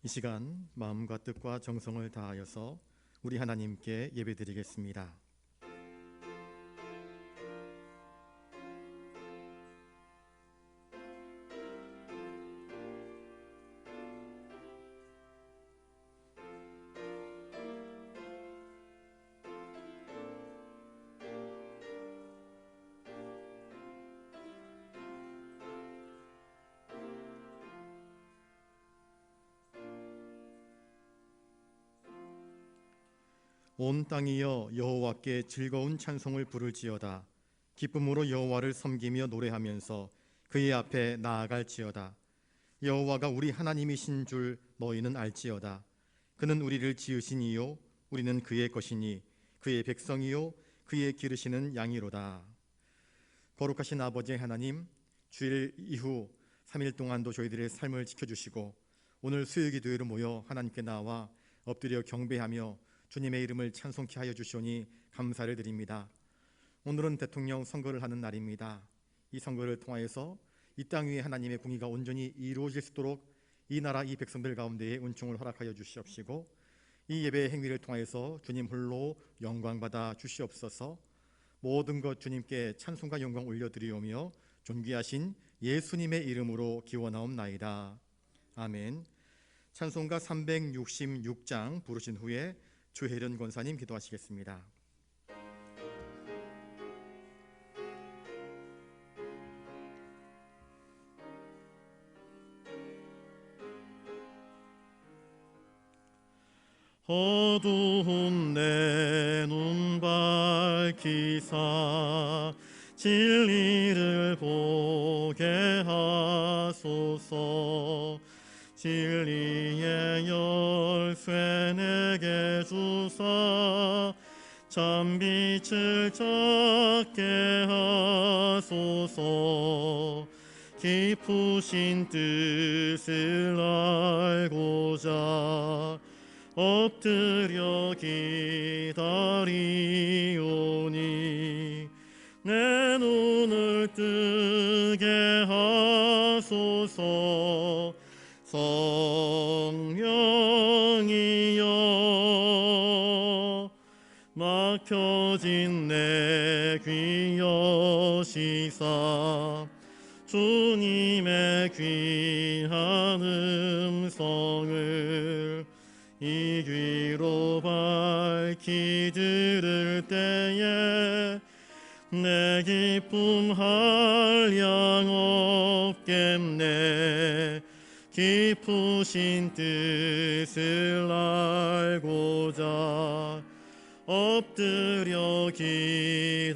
이 시간 마음과 뜻과 정성을 다하여서 우리 하나님께 예배드리겠습니다. 온 땅이여 여호와께 즐거운 찬송을 부를지어다. 기쁨으로 여호와를 섬기며 노래하면서 그의 앞에 나아갈지어다. 여호와가 우리 하나님이신 줄 너희는 알지어다. 그는 우리를 지으신 이요 우리는 그의 것이니 그의 백성이요 그의 기르시는 양이로다. 거룩하신 아버지 하나님, 주일 이후 3일 동안도 저희들의 삶을 지켜주시고 오늘 수요기도회로 모여 하나님께 나와 엎드려 경배하며 주님의 이름을 찬송케 하여 주시오니 감사를 드립니다. 오늘은 대통령 선거를 하는 날입니다. 이 선거를 통하여서 이 땅 위에 하나님의 공의가 온전히 이루어질 수 있도록 이 나라 이 백성들 가운데에 은총을 허락하여 주시옵시고, 이 예배의 행위를 통하여서 주님 홀로 영광받아 주시옵소서. 모든 것 주님께 찬송과 영광 올려드리오며 존귀하신 예수님의 이름으로 기원하옵나이다. 아멘. 찬송가 366장 부르신 후에 주혜련 권사님 기도하시겠습니다. 어두운 내 눈 밝히사 진리를 보게 하소서. 진리의 열쇠 내게 주사 참 빛을 찾게 하소서. 깊으신 뜻을 알고자 엎드려 기다리오니 내 눈을 뜨게 하소서. 성령이여 막혀진 내 귀 여시사 주님의 귀한 음성을 이 귀로 밝히 들을 때에 내 기쁨 한량 없겠네. 깊으신 뜻을 알고자 엎드려 기다리오니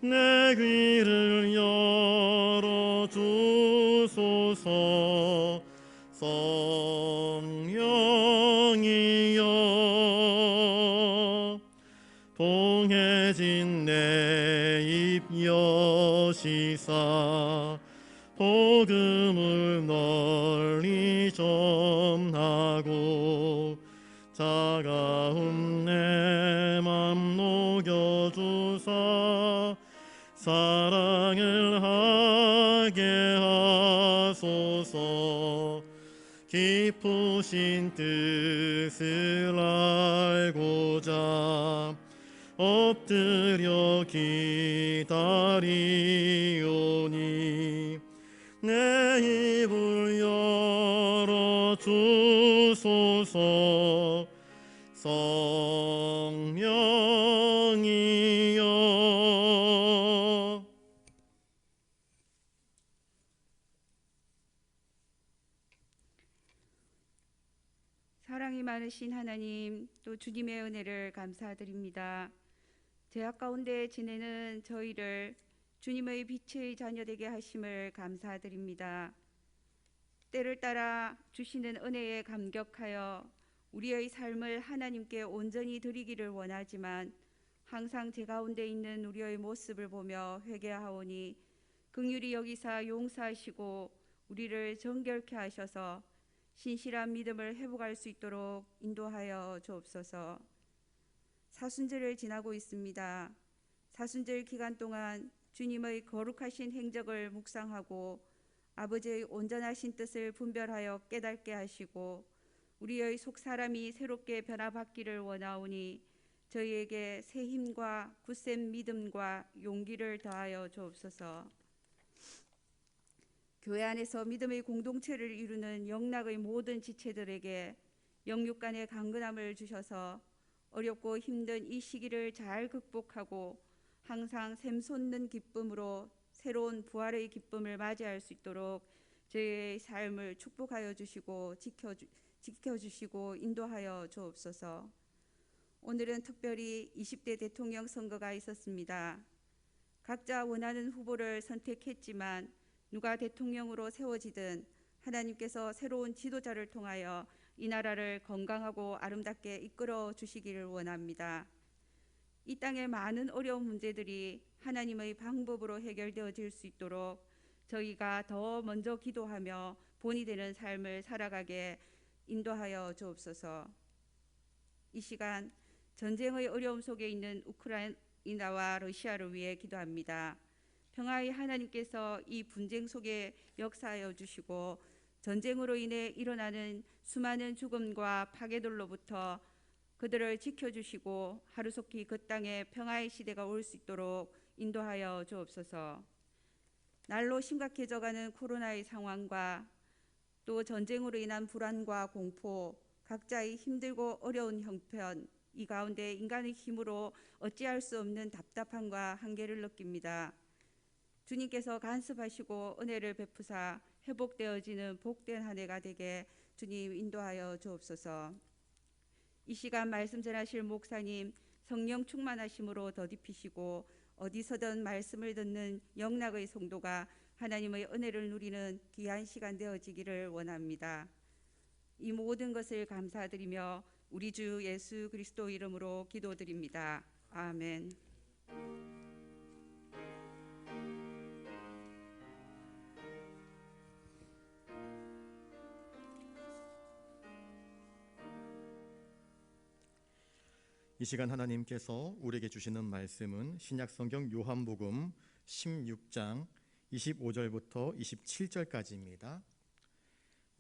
내 귀를 열어주소서. 성령이여 봉해진 내 입 여시사 복음을 널리 전하고 차가운 내 맘 녹여주사 사랑을 하게 하소서. 깊으신 뜻을 알고자 엎드려 기다리오니 내 입을 열어주소서. 성령이여 사랑이 많으신 하나님, 또 주님의 은혜를 감사드립니다. 죄악 가운데 지내는 저희를 주님의 빛의 자녀되게 하심을 감사드립니다. 때를 따라 주시는 은혜에 감격하여 우리의 삶을 하나님께 온전히 드리기를 원하지만 항상 제 가운데 있는 우리의 모습을 보며 회개하오니 긍휼히 여기사 용서하시고 우리를 정결케 하셔서 신실한 믿음을 회복할 수 있도록 인도하여 주옵소서. 사순절을 지나고 있습니다. 사순절 기간 동안 주님의 거룩하신 행적을 묵상하고 아버지의 온전하신 뜻을 분별하여 깨닫게 하시고 우리의 속 사람이 새롭게 변화받기를 원하오니 저희에게 새 힘과 굳센 믿음과 용기를 더하여 주옵소서. 교회 안에서 믿음의 공동체를 이루는 영락의 모든 지체들에게 영육 간의 강건함을 주셔서 어렵고 힘든 이 시기를 잘 극복하고 항상 샘솟는 기쁨으로 새로운 부활의 기쁨을 맞이할 수 있도록 저희의 삶을 축복하여 주시고 지켜주시고 인도하여 주옵소서. 오늘은 특별히 20대 대통령 선거가 있었습니다. 각자 원하는 후보를 선택했지만 누가 대통령으로 세워지든 하나님께서 새로운 지도자를 통하여 이 나라를 건강하고 아름답게 이끌어 주시기를 원합니다. 이 땅의 많은 어려운 문제들이 하나님의 방법으로 해결되어질 수 있도록 저희가 더 먼저 기도하며 본이 되는 삶을 살아가게 인도하여 주옵소서. 이 시간 전쟁의 어려움 속에 있는 우크라이나와 러시아를 위해 기도합니다. 평화의 하나님께서 이 분쟁 속에 역사하여 주시고 전쟁으로 인해 일어나는 수많은 죽음과 파괴들로부터 그들을 지켜주시고 하루속히 그 땅에 평화의 시대가 올 수 있도록 인도하여 주옵소서. 날로 심각해져가는 코로나의 상황과 또 전쟁으로 인한 불안과 공포, 각자의 힘들고 어려운 형편, 이 가운데 인간의 힘으로 어찌할 수 없는 답답함과 한계를 느낍니다. 주님께서 간섭하시고 은혜를 베푸사 회복되어지는 복된 한 해가 되게 주님 인도하여 주옵소서. 이 시간 말씀 전하실 목사님 성령 충만하심으로 더딥히시고 어디서든 말씀을 듣는 영락의 성도가 하나님의 은혜를 누리는 귀한 시간 되어지기를 원합니다. 이 모든 것을 감사드리며 우리 주 예수 그리스도 이름으로 기도드립니다. 아멘. 이 시간 하나님께서 우리에게 주시는 말씀은 신약성경 요한복음 16장 25절부터 27절까지입니다.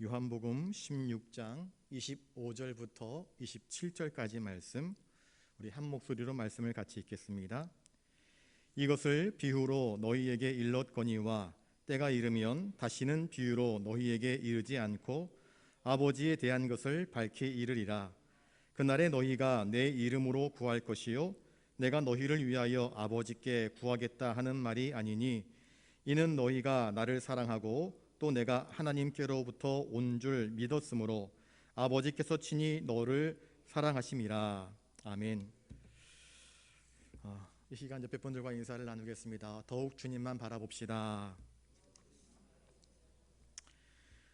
요한복음 16장 25절부터 27절까지 말씀, 우리 한 목소리로 말씀을 같이 읽겠습니다. 이것을 비유로 너희에게 일렀거니와 때가 이르면 다시는 비유로 너희에게 이르지 않고 아버지에 대한 것을 밝히 이르리라. 그날에 너희가 내 이름으로 구할 것이요 내가 너희를 위하여 아버지께 구하겠다 하는 말이 아니니 이는 너희가 나를 사랑하고 또 내가 하나님께로부터 온 줄 믿었으므로 아버지께서 친히 너를 사랑하심이라. 아멘. 이 시간 옆에 분들과 인사를 나누겠습니다. 더욱 주님만 바라봅시다.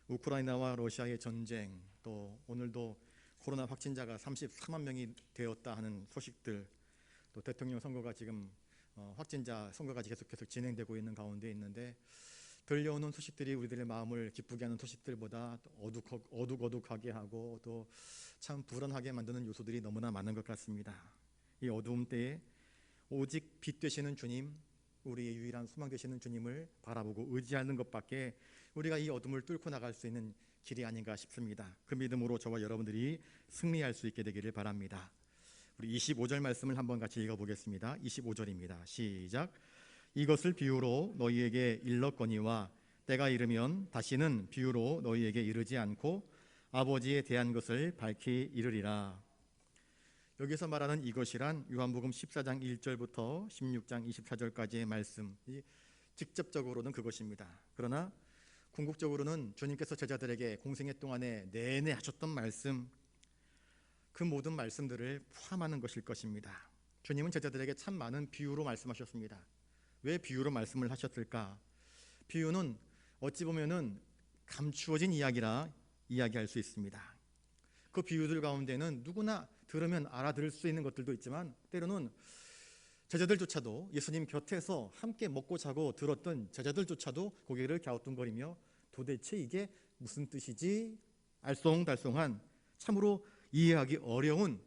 우크라이나와 러시아의 전쟁, 또 오늘도 코로나 확진자가 34만 명이 되었다 하는 소식들, 또 대통령 선거가 지금 확진자 선거가 계속해서 진행되고 있는 가운데 있는데 들려오는 소식들이 우리들의 마음을 기쁘게 하는 소식들보다 어둑어둑하게 하고 또 참 불안하게 만드는 요소들이 너무나 많은 것 같습니다. 이 어두움 때에 오직 빛 되시는 주님, 우리의 유일한 소망 되시는 주님을 바라보고 의지하는 것밖에 우리가 이 어둠을 뚫고 나갈 수 있는 길이 아닌가 싶습니다. 그 믿음으로 저와 여러분들이 승리할 수 있게 되기를 바랍니다. 우리 25절 말씀을 한번 같이 읽어보겠습니다. 25절입니다. 시작. 이것을 비유로 너희에게 일렀거니와 때가 이르면 다시는 비유로 너희에게 이르지 않고 아버지에 대한 것을 밝히 이르리라. 여기서 말하는 이것이란 요한복음 14장 1절부터 16장 24절까지의 말씀, 직접적으로는 그것입니다. 그러나 궁극적으로는 주님께서 제자들에게 공생애 동안에 내내 하셨던 말씀, 그 모든 말씀들을 포함하는 것일 것입니다. 주님은 제자들에게 참 많은 비유로 말씀하셨습니다. 왜 비유로 말씀을 하셨을까? 비유는 어찌 보면은 감추어진 이야기라 이야기할 수 있습니다. 그 비유들 가운데는 누구나 들으면 알아들을 수 있는 것들도 있지만 때로는 제자들조차도 예수님 곁에서 함께 먹고 자고 들었던 제자들조차도 고개를 갸우뚱거리며 도대체 이게 무슨 뜻이지? 알쏭달쏭한 참으로 이해하기 어려운,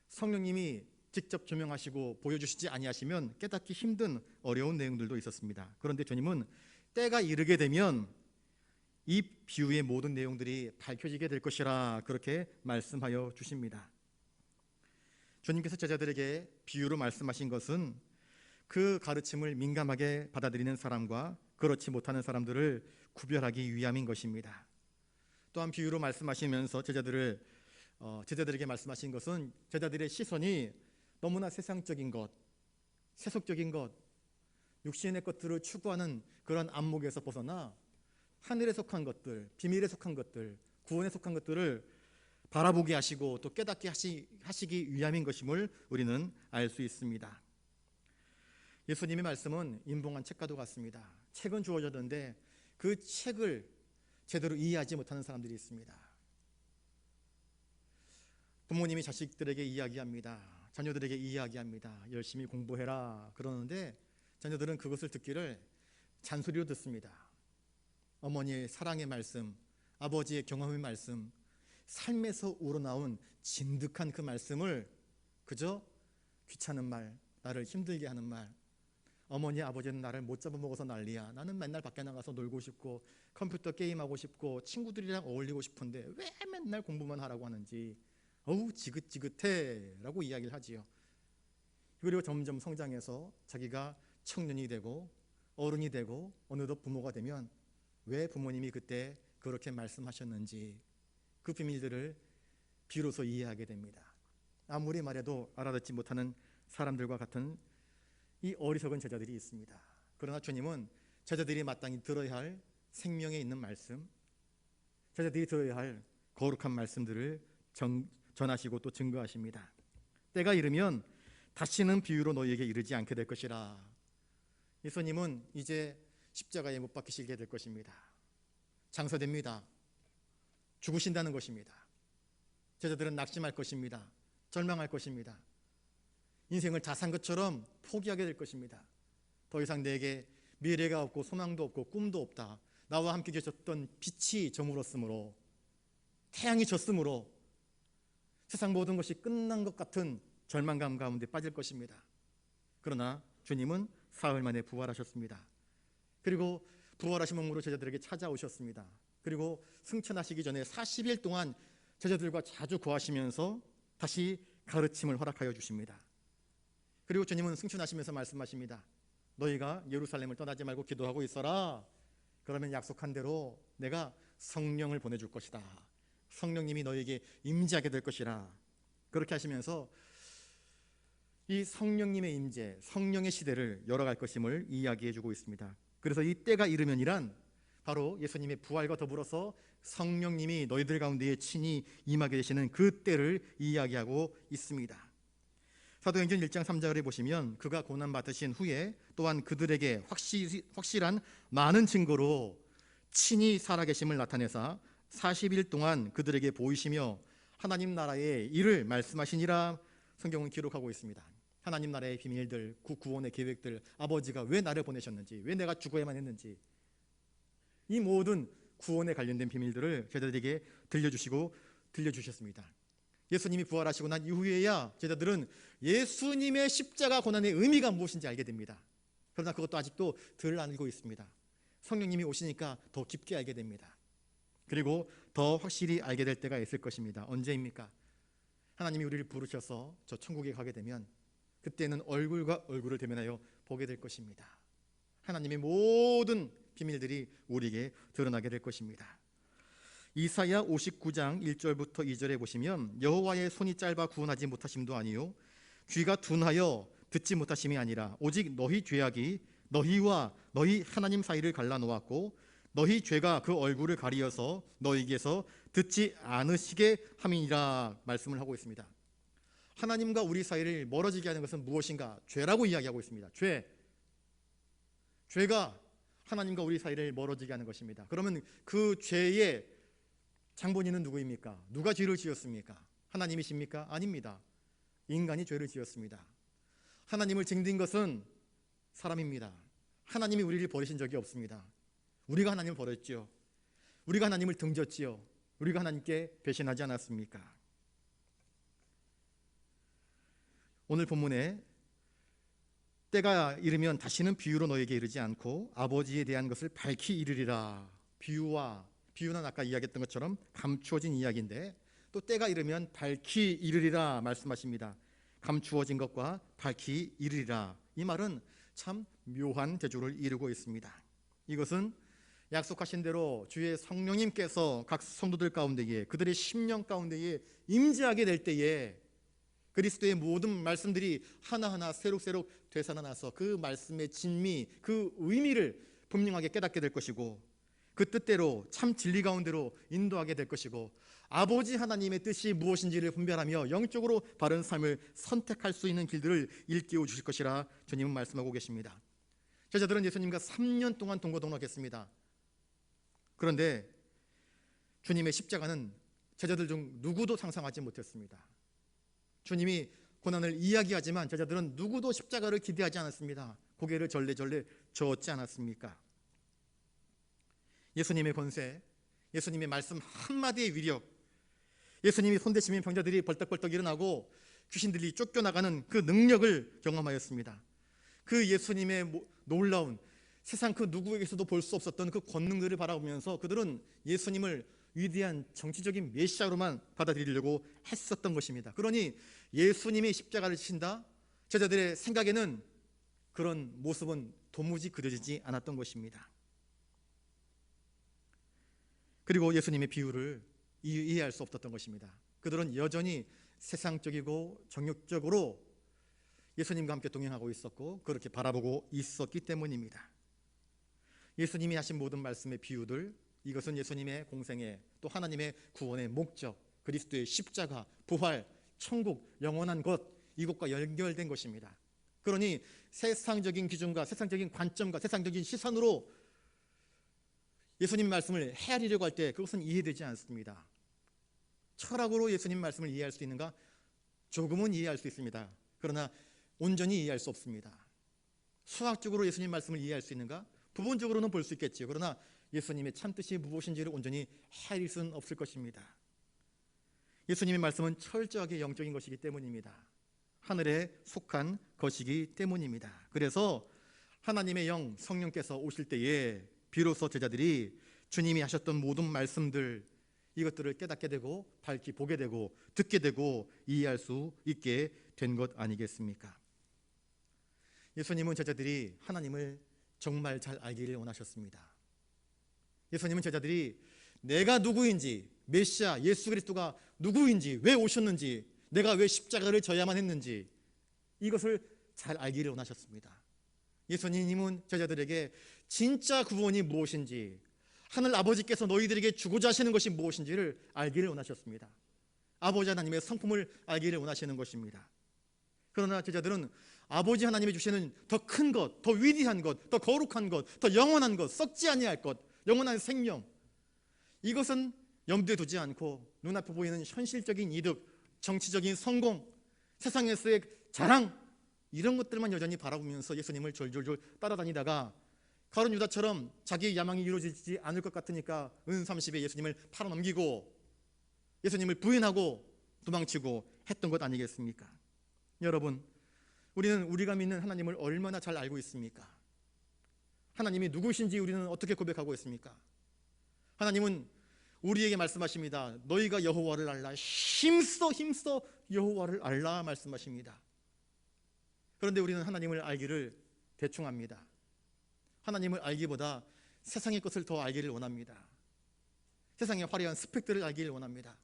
성령님이 직접 조명하시고 보여주시지 아니하시면 깨닫기 힘든 어려운 내용들도 있었습니다. 그런데 주님은 때가 이르게 되면 이 비유의 모든 내용들이 밝혀지게 될 것이라 그렇게 말씀하여 주십니다. 주님께서 제자들에게 비유로 말씀하신 것은 그 가르침을 민감하게 받아들이는 사람과 그렇지 못하는 사람들을 구별하기 위함인 것입니다. 또한 비유로 말씀하시면서 제자들에게 말씀하신 것은 제자들의 시선이 너무나 세상적인 것, 세속적인 것, 육신의 것들을 추구하는 그런 안목에서 벗어나 하늘에 속한 것들, 비밀에 속한 것들, 구원에 속한 것들을 바라보게 하시고 또 깨닫게 하시기 위함인 것임을 우리는 알 수 있습니다. 예수님의 말씀은 인봉한 책과도 같습니다. 책은 주어졌는데 그 책을 제대로 이해하지 못하는 사람들이 있습니다. 부모님이 자식들에게 이야기합니다. 자녀들에게 이야기합니다. 열심히 공부해라 그러는데 자녀들은 그것을 듣기를 잔소리로 듣습니다. 어머니의 사랑의 말씀, 아버지의 경험의 말씀, 삶에서 우러나온 진득한 그 말씀을 그저 귀찮은 말, 나를 힘들게 하는 말, 어머니 아버지는 나를 못 잡아먹어서 난리야. 나는 맨날 밖에 나가서 놀고 싶고 컴퓨터 게임하고 싶고 친구들이랑 어울리고 싶은데 왜 맨날 공부만 하라고 하는지 어우 지긋지긋해 라고 이야기를 하지요. 그리고 점점 성장해서 자기가 청년이 되고 어른이 되고 어느덧 부모가 되면 왜 부모님이 그때 그렇게 말씀하셨는지 그 비밀들을 비로소 이해하게 됩니다. 아무리 말해도 알아듣지 못하는 사람들과 같은 이 어리석은 제자들이 있습니다. 그러나 주님은 제자들이 마땅히 들어야 할 생명에 있는 말씀, 제자들이 들어야 할 거룩한 말씀들을 전하시고 또 증거하십니다. 때가 이르면 다시는 비유로 너희에게 이르지 않게 될 것이라. 예수님은 이제 십자가에 못 박히시게 될 것입니다. 장사됩니다. 죽으신다는 것입니다. 제자들은 낙심할 것입니다. 절망할 것입니다. 인생을 다 산 것처럼 포기하게 될 것입니다. 더 이상 내게 미래가 없고 소망도 없고 꿈도 없다. 나와 함께 계셨던 빛이 저물었으므로 태양이 졌으므로 세상 모든 것이 끝난 것 같은 절망감 가운데 빠질 것입니다. 그러나 주님은 사흘 만에 부활하셨습니다. 그리고 부활하신 몸으로 제자들에게 찾아오셨습니다. 그리고 승천하시기 전에 40일 동안 제자들과 자주 거하시면서 다시 가르침을 허락하여 주십니다. 그리고 주님은 승천하시면서 말씀하십니다. 너희가 예루살렘을 떠나지 말고 기도하고 있어라. 그러면 약속한 대로 내가 성령을 보내줄 것이다. 성령님이 너희에게 임재하게 될 것이라. 그렇게 하시면서 이 성령님의 임재, 성령의 시대를 열어갈 것임을 이야기해 주고 있습니다. 그래서 이 때가 이르면이란 바로 예수님의 부활과 더불어서 성령님이 너희들 가운데에 친히 임하게 되시는 그 때를 이야기하고 있습니다. 사도행전 1장 3절에 보시면 그가 고난 받으신 후에 또한 그들에게 확실한 많은 증거로 친히 살아계심을 나타내사 40일 동안 그들에게 보이시며 하나님 나라의 일을 말씀하시니라. 성경은 기록하고 있습니다. 하나님 나라의 비밀들, 구원의 계획들, 아버지가 왜 나를 보내셨는지, 왜 내가 죽어야만 했는지, 이 모든 구원에 관련된 비밀들을 제자들에게 들려주셨습니다. 예수님이 부활하시고 난 이후에야 제자들은 예수님의 십자가 고난의 의미가 무엇인지 알게 됩니다. 그러나 그것도 아직도 덜 알고 있습니다. 성령님이 오시니까 더 깊게 알게 됩니다. 그리고 더 확실히 알게 될 때가 있을 것입니다. 언제입니까? 하나님이 우리를 부르셔서 저 천국에 가게 되면 그때는 얼굴과 얼굴을 대면하여 보게 될 것입니다. 하나님의 모든 비밀들이 우리에게 드러나게 될 것입니다. 이사야 59장 1절부터 2절에 보시면 여호와의 손이 짧아 구원하지 못하심도 아니요 귀가 둔하여 듣지 못하심이 아니라 오직 너희 죄악이 너희와 너희 하나님 사이를 갈라놓았고 너희 죄가 그 얼굴을 가리어서 너희에게서 듣지 않으시게 함이니라 말씀을 하고 있습니다. 하나님과 우리 사이를 멀어지게 하는 것은 무엇인가? 죄라고 이야기하고 있습니다. 죄가 하나님과 우리 사이를 멀어지게 하는 것입니다. 그러면 그 죄의 장본인은 누구입니까? 누가 죄를 지었습니까? 하나님이십니까? 아닙니다. 인간이 죄를 지었습니다. 하나님을 증거한 것은 사람입니다. 하나님이 우리를 버리신 적이 없습니다. 우리가 하나님을 버렸지요. 우리가 하나님을 등졌지요. 우리가 하나님께 배신하지 않았습니까? 오늘 본문에 때가 이르면 다시는 비유로 너에게 이르지 않고 아버지에 대한 것을 밝히 이르리라. 비유와 비유는 아까 이야기했던 것처럼 감추어진 이야기인데 또 때가 이르면 밝히 이르리라 말씀하십니다. 감추어진 것과 밝히 이르리라, 이 말은 참 묘한 대조를 이루고 있습니다. 이것은 약속하신 대로 주의 성령님께서 각 성도들 가운데에, 그들의 심령 가운데에 임재하게 될 때에 그리스도의 모든 말씀들이 하나하나 새록새록 되살아나서 그 말씀의 진미, 그 의미를 분명하게 깨닫게 될 것이고, 그 뜻대로 참 진리 가운데로 인도하게 될 것이고, 아버지 하나님의 뜻이 무엇인지를 분별하며 영적으로 바른 삶을 선택할 수 있는 길들을 일깨워 주실 것이라 주님은 말씀하고 계십니다. 제자들은 예수님과 3년 동안 동거동락했습니다. 그런데 주님의 십자가는 제자들 중 누구도 상상하지 못했습니다. 주님이 고난을 이야기하지만 제자들은 누구도 십자가를 기대하지 않았습니다. 고개를 절레절레 저었지 않았습니까? 예수님의 권세, 예수님의 말씀 한마디의 위력, 예수님이 손대시면 병자들이 벌떡벌떡 일어나고 귀신들이 쫓겨나가는 그 능력을 경험하였습니다. 그 예수님의 놀라운, 세상 그 누구에게서도 볼 수 없었던 그 권능들을 바라보면서 그들은 예수님을 위대한 정치적인 메시아로만 받아들이려고 했었던 것입니다. 그러니 예수님이 십자가를 지신다, 제자들의 생각에는 그런 모습은 도무지 그려지지 않았던 것입니다. 그리고 예수님의 비유를 이해할 수 없었던 것입니다. 그들은 여전히 세상적이고 정욕적으로 예수님과 함께 동행하고 있었고 그렇게 바라보고 있었기 때문입니다. 예수님이 하신 모든 말씀의 비유들, 이것은 예수님의 공생애, 또 하나님의 구원의 목적, 그리스도의 십자가, 부활, 천국, 영원한 것, 이것과 연결된 것입니다. 그러니 세상적인 기준과 세상적인 관점과 세상적인 시선으로 예수님 말씀을 헤아리려고 할 때 그것은 이해되지 않습니다. 철학으로 예수님 말씀을 이해할 수 있는가? 조금은 이해할 수 있습니다. 그러나 온전히 이해할 수 없습니다. 수학적으로 예수님 말씀을 이해할 수 있는가? 부분적으로는 볼 수 있겠지요. 그러나 예수님의 참뜻이 무엇인지를 온전히 헤아릴 수는 없을 것입니다. 예수님의 말씀은 철저하게 영적인 것이기 때문입니다. 하늘에 속한 것이기 때문입니다. 그래서 하나님의 영, 성령께서 오실 때에 비로소 제자들이 주님이 하셨던 모든 말씀들, 이것들을 깨닫게 되고 밝히 보게 되고 듣게 되고 이해할 수 있게 된 것 아니겠습니까? 예수님은 제자들이 하나님을 정말 잘 알기를 원하셨습니다. 예수님은 제자들이 내가 누구인지, 메시아 예수 그리스도가 누구인지, 왜 오셨는지, 내가 왜 십자가를 져야만 했는지, 이것을 잘 알기를 원하셨습니다. 예수님은 제자들에게 진짜 구원이 무엇인지, 하늘 아버지께서 너희들에게 주고자 하시는 것이 무엇인지를 알기를 원하셨습니다. 아버지 하나님의 성품을 알기를 원하시는 것입니다. 그러나 제자들은 아버지 하나님이 주시는 더 큰 것, 더 위대한 것, 더 거룩한 것, 더 영원한 것, 썩지 아니할 것, 영원한 생명, 이것은 염두에 두지 않고 눈앞에 보이는 현실적인 이득, 정치적인 성공, 세상에서의 자랑, 이런 것들만 여전히 바라보면서 예수님을 졸졸졸 따라다니다가 가룟 유다처럼 자기의 야망이 이루어지지 않을 것 같으니까 은30에 예수님을 팔아넘기고 예수님을 부인하고 도망치고 했던 것 아니겠습니까? 여러분, 우리는 우리가 믿는 하나님을 얼마나 잘 알고 있습니까? 하나님이 누구신지 우리는 어떻게 고백하고 있습니까? 하나님은 우리에게 말씀하십니다. 너희가 여호와를 알라, 힘써 여호와를 알라 말씀하십니다. 그런데 우리는 하나님을 알기를 대충 합니다. 하나님을 알기보다 세상의 것을 더 알기를 원합니다. 세상의 화려한 스펙들을 알기를 원합니다.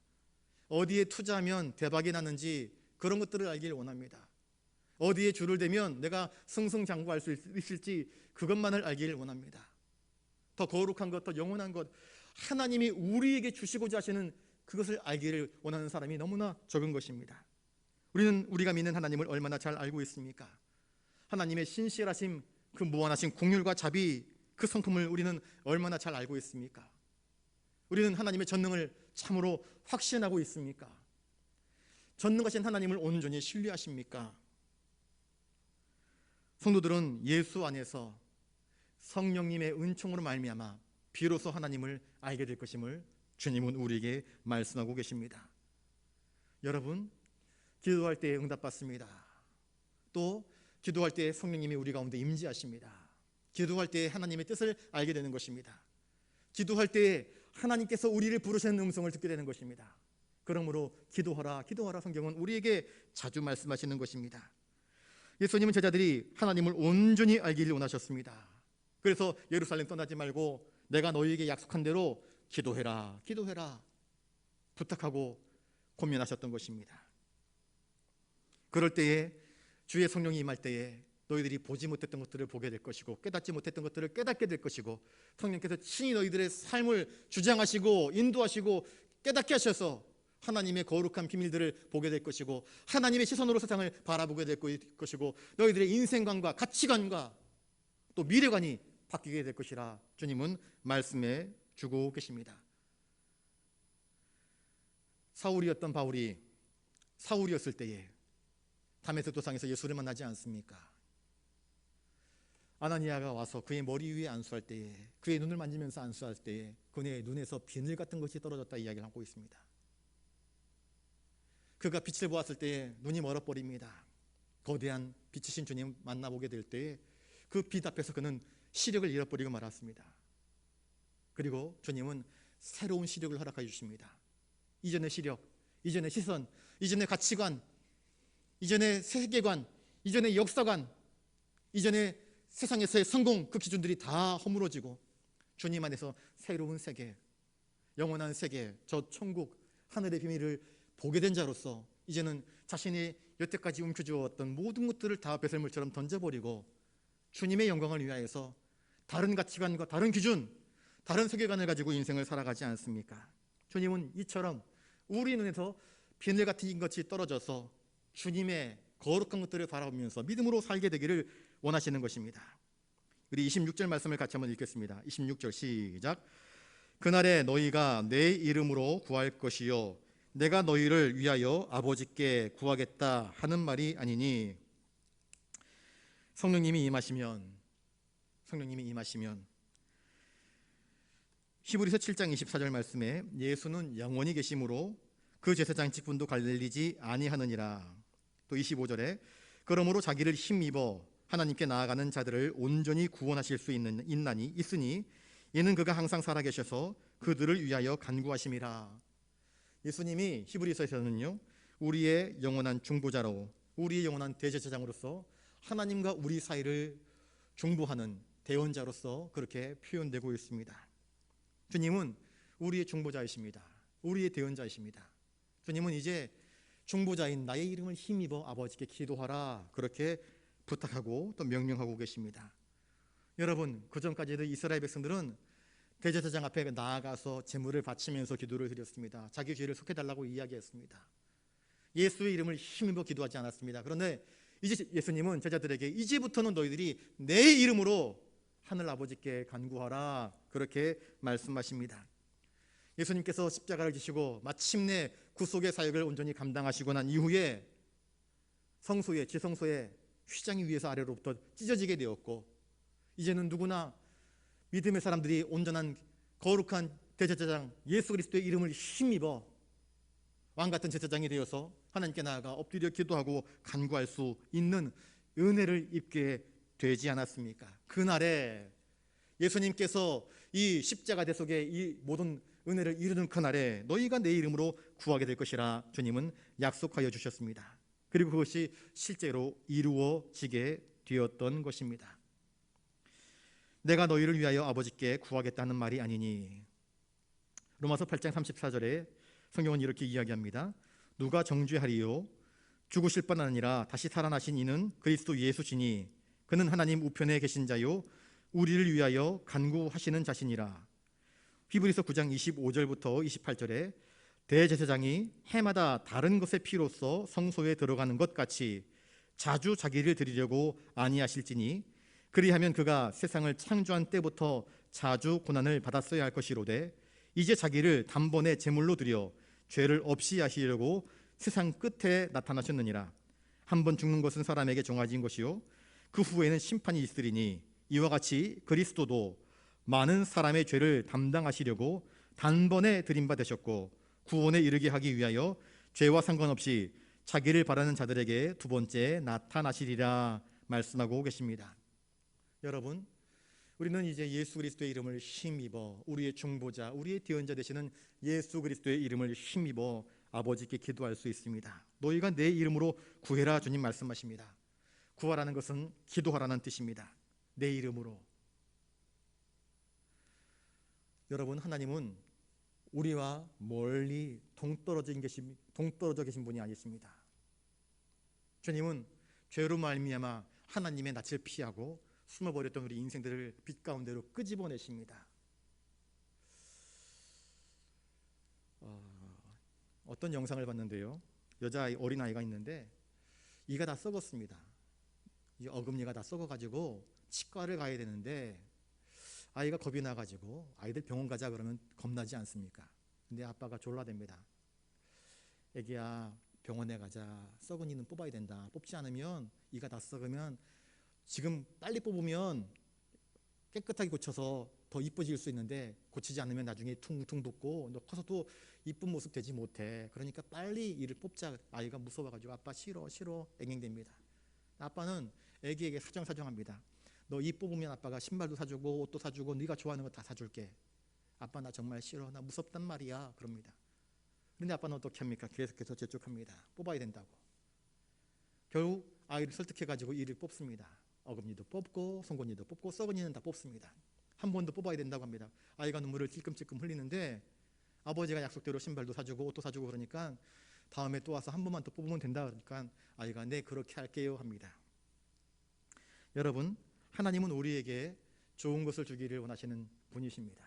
어디에 투자하면 대박이 나는지 그런 것들을 알기를 원합니다. 어디에 줄을 대면 내가 승승장구할 수 있을지 그것만을 알기를 원합니다. 더 거룩한 것, 더 영원한 것, 하나님이 우리에게 주시고자 하시는 그것을 알기를 원하는 사람이 너무나 적은 것입니다. 우리는 우리가 믿는 하나님을 얼마나 잘 알고 있습니까? 하나님의 신실하심, 그 무한하신 긍휼과 자비, 그 성품을 우리는 얼마나 잘 알고 있습니까? 우리는 하나님의 전능을 참으로 확신하고 있습니까? 전능하신 하나님을 온전히 신뢰하십니까? 성도들은 예수 안에서 성령님의 은총으로 말미암아 비로소 하나님을 알게 될 것임을 주님은 우리에게 말씀하고 계십니다. 여러분, 기도할 때 응답받습니다. 또 기도할 때 성령님이 우리 가운데 임재하십니다. 기도할 때 하나님의 뜻을 알게 되는 것입니다. 기도할 때 하나님께서 우리를 부르시는 음성을 듣게 되는 것입니다. 그러므로 기도하라, 기도하라 성경은 우리에게 자주 말씀하시는 것입니다. 예수님은 제자들이 하나님을 온전히 알기를 원하셨습니다. 그래서 예루살렘 떠나지 말고 내가 너희에게 약속한 대로 기도해라, 기도해라 부탁하고 고민하셨던 것입니다. 그럴 때에 주의 성령이 임할 때에 너희들이 보지 못했던 것들을 보게 될 것이고 깨닫지 못했던 것들을 깨닫게 될 것이고 성령께서 친히 너희들의 삶을 주장하시고 인도하시고 깨닫게 하셔서 하나님의 거룩한 비밀들을 보게 될 것이고 하나님의 시선으로 세상을 바라보게 될 것이고 너희들의 인생관과 가치관과 또 미래관이 바뀌게 될 것이라 주님은 말씀해 주고 계십니다. 사울이었던 바울이 사울이었을 때에 다메섹 도상에서 예수를 만나지 않습니까? 아나니아가 와서 그의 머리 위에 안수할 때에 그의 눈을 만지면서 안수할 때에 그의 눈에서 비늘 같은 것이 떨어졌다 이야기를 하고 있습니다. 그가 빛을 보았을 때에 눈이 멀어버립니다. 거대한 빛이신 주님 만나보게 될 때에 그 빛 앞에서 그는 시력을 잃어버리고 말았습니다. 그리고 주님은 새로운 시력을 허락해 주십니다. 이전의 시력, 이전의 시선, 이전의 가치관, 이전의 세계관, 이전의 역사관, 이전의 세상에서의 성공 그 기준들이 다 허물어지고 주님 안에서 새로운 세계, 영원한 세계, 저 천국 하늘의 비밀을 보게 된 자로서 이제는 자신이 여태까지 움켜쥐어왔던 모든 것들을 다 배설물처럼 던져버리고 주님의 영광을 위하여서 다른 가치관과 다른 기준, 다른 세계관을 가지고 인생을 살아가지 않습니까? 주님은 이처럼 우리 눈에서 비늘 같은 것이 떨어져서 주님의 거룩한 것들을 바라보면서 믿음으로 살게 되기를 원하시는 것입니다. 우리 26절 말씀을 같이 한번 읽겠습니다. 26절 시작. 그날에 너희가 내 이름으로 구할 것이요 내가 너희를 위하여 아버지께 구하겠다 하는 말이 아니니 성령님이 임하시면 히브리서 7장 24절 말씀에 예수는 영원히 계심으로 그 제사장 직분도 갈리지 아니하느니라. 또 25절에 그러므로 자기를 힘입어 하나님께 나아가는 자들을 온전히 구원하실 수 있으니 이는 그가 항상 살아계셔서 그들을 위하여 간구하심이라. 예수님이 히브리서에서는요 우리의 영원한 중보자로 우리의 영원한 대제사장으로서 하나님과 우리 사이를 중보하는 대언자로서 그렇게 표현되고 있습니다. 주님은 우리의 중보자이십니다. 우리의 대언자이십니다. 주님은 이제 중보자인 나의 이름을 힘입어 아버지께 기도하라 그렇게 부탁하고 또 명령하고 계십니다. 여러분 그전까지도 이스라엘 백성들은 대제사장 앞에 나아가서 제물을 바치면서 기도를 드렸습니다. 자기 죄를 속해달라고 이야기했습니다. 예수의 이름을 힘입어 기도하지 않았습니다. 그런데 이제 예수님은 제자들에게 이제부터는 너희들이 내 이름으로 하늘 아버지께 간구하라 그렇게 말씀하십니다. 예수님께서 십자가를 지시고 마침내 구속의 사역을 온전히 감당하시고 난 이후에 성소에 지성소에 휘장이 위에서 아래로부터 찢어지게 되었고 이제는 누구나 믿음의 사람들이 온전한 거룩한 대제사장 예수 그리스도의 이름을 힘입어 왕같은 제사장이 되어서 하나님께 나아가 엎드려 기도하고 간구할 수 있는 은혜를 입게 되지 않았습니까? 그날에 예수님께서 이 십자가 대속의 이 모든 은혜를 이루는 그날에 너희가 내 이름으로 구하게 될 것이라 주님은 약속하여 주셨습니다. 그리고 그것이 실제로 이루어지게 되었던 것입니다. 내가 너희를 위하여 아버지께 구하겠다는 말이 아니니 로마서 8장 34절에 성경은 이렇게 이야기합니다. 누가 정죄하리요 죽으실 뿐 아니라 다시 살아나신 이는 그리스도 예수시니 그는 하나님 우편에 계신 자요 우리를 위하여 간구하시는 자시니라. 히브리서 9장 25절부터 28절에 대제사장이 해마다 다른 것의 피로써 성소에 들어가는 것 같이 자주 자기를 드리려고 아니하실지니 그리하면 그가 세상을 창조한 때부터 자주 고난을 받았어야 할 것이로되 이제 자기를 단번에 제물로 드려 죄를 없이 하시려고 세상 끝에 나타나셨느니라. 한번 죽는 것은 사람에게 정해진 것이요 그 후에는 심판이 있으리니 이와 같이 그리스도도 많은 사람의 죄를 담당하시려고 단번에 드린 바 되셨고 구원에 이르게 하기 위하여 죄와 상관없이 자기를 바라는 자들에게 두 번째 나타나시리라 말씀하고 계십니다. 여러분 우리는 이제 예수 그리스도의 이름을 힘입어 우리의 중보자, 우리의 대언자 되시는 예수 그리스도의 이름을 힘입어 아버지께 기도할 수 있습니다. 너희가 내 이름으로 구해라 주님 말씀하십니다. 구하라는 것은 기도하라는 뜻입니다. 내 이름으로. 여러분, 하나님은 우리와 멀리 동떨어져 계신 분이 아니십니다. 주님은 죄로 말미암아 하나님의 낯을 피하고 숨어버렸던 우리 인생들을 빛 가운데로 끄집어내십니다. 어떤 영상을 봤는데요, 여자아이, 어린아이가 있는데 이가 다 썩었습니다. 이 어금니가 다 썩어가지고 치과를 가야 되는데 아이가 겁이 나가지고 아이들 병원 가자 그러면 겁나지 않습니까? 근데 아빠가 졸라댑니다. 애기야, 병원에 가자. 썩은 이는 뽑아야 된다. 뽑지 않으면, 이가 다 썩으면 지금 빨리 뽑으면 깨끗하게 고쳐서 더 이뻐질 수 있는데 고치지 않으면 나중에 퉁퉁 붓고 너 커서도 이쁜 모습 되지 못해. 그러니까 빨리 이를 뽑자. 아이가 무서워가지고 아빠 싫어 앵앵댑니다. 아빠는 애기에게 사정합니다. 너 이 뽑으면 아빠가 신발도 사주고 옷도 사주고 네가 좋아하는 거 다 사줄게. 아빠 나 정말 싫어. 나 무섭단 말이야. 그럽니다. 그런데 아빠는 어떻게 합니까? 계속해서 재촉합니다. 뽑아야 된다고. 결국 아이를 설득해가지고 이를 뽑습니다. 어금니도 뽑고 송곳니도 뽑고 썩은 이는 다 뽑습니다. 한 번 더 뽑아야 된다고 합니다. 아이가 눈물을 찔끔찔끔 흘리는데 아버지가 약속대로 신발도 사주고 옷도 사주고 그러니까 다음에 또 와서 한 번만 더 뽑으면 된다 그러니까 아이가 네 그렇게 할게요 합니다. 여러분, 하나님은 우리에게 좋은 것을 주기를 원하시는 분이십니다.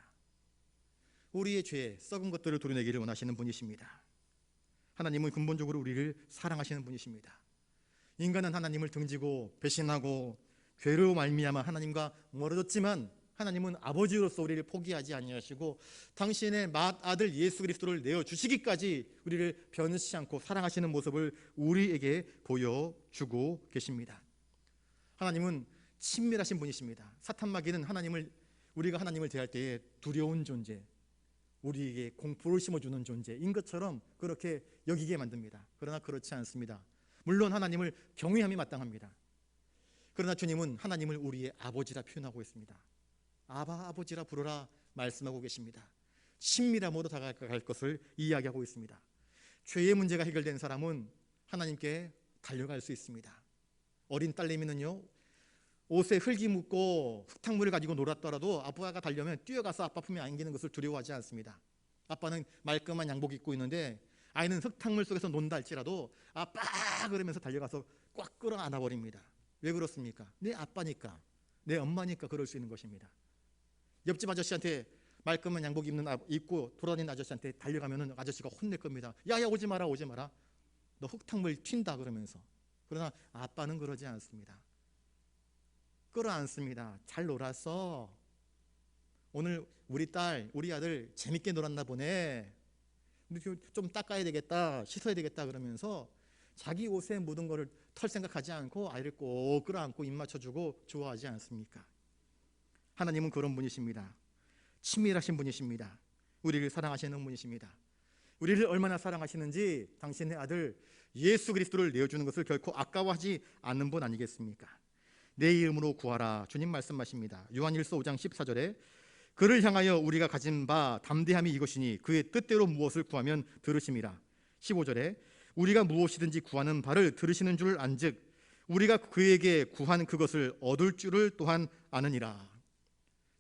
우리의 죄, 썩은 것들을 도려내기를 원하시는 분이십니다. 하나님은 근본적으로 우리를 사랑하시는 분이십니다. 인간은 하나님을 등지고 배신하고 죄로 말미암아 하나님과 멀어졌지만 하나님은 아버지로서 우리를 포기하지 아니하시고 당신의 맏아들 예수 그리스도를 내어주시기까지 우리를 변치 않고 사랑하시는 모습을 우리에게 보여주고 계십니다. 하나님은 친밀하신 분이십니다. 사탄 마귀는 우리가 하나님을 대할 때에 두려운 존재, 우리에게 공포를 심어주는 존재인 것처럼 그렇게 여기게 만듭니다. 그러나 그렇지 않습니다. 물론 하나님을 경외함이 마땅합니다. 그러나 주님은 하나님을 우리의 아버지라 표현하고 있습니다. 아버지라 부르라 말씀하고 계십니다. 친밀함으로 다가갈 것을 이야기하고 있습니다. 죄의 문제가 해결된 사람은 하나님께 달려갈 수 있습니다. 어린 딸내미는요, 옷에 흙이 묻고 흙탕물을 가지고 놀았더라도 아빠가 달려면 뛰어가서 아빠 품에 안기는 것을 두려워하지 않습니다. 아빠는 말끔한 양복 입고 있는데 아이는 흙탕물 속에서 논다 할지라도 아빠 그러면서 달려가서 꽉 끌어 안아버립니다. 왜 그렇습니까? 내 아빠니까, 내 엄마니까 그럴 수 있는 것입니다. 옆집 아저씨한테 말끔한 양복 입고 돌아다니는 아저씨한테 달려가면 아저씨가 혼낼 겁니다. 야야 오지 마라 너 흙탕물 튄다 그러면서. 그러나 아빠는 그러지 않습니다. 끌어안습니다. 잘 놀았어. 오늘 우리 딸, 우리 아들 재밌게 놀았나 보네. 좀 닦아야 되겠다, 씻어야 되겠다 그러면서 자기 옷에 묻은 거를 털 생각하지 않고 아이를 꼭 끌어안고 입 맞춰주고 좋아하지 않습니까? 하나님은 그런 분이십니다. 친밀하신 분이십니다. 우리를 사랑하시는 분이십니다. 우리를 얼마나 사랑하시는지 당신의 아들 예수 그리스도를 내어주는 것을 결코 아까워하지 않는 분 아니겠습니까? 내 이름으로 구하라 주님 말씀하십니다. 요한일서 5장 14절에 그를 향하여 우리가 가진 바 담대함이 이것이니 그의 뜻대로 무엇을 구하면 들으심이라. 15절에 우리가 무엇이든지 구하는 바를 들으시는 줄 안즉 우리가 그에게 구한 그것을 얻을 줄을 또한 아느니라.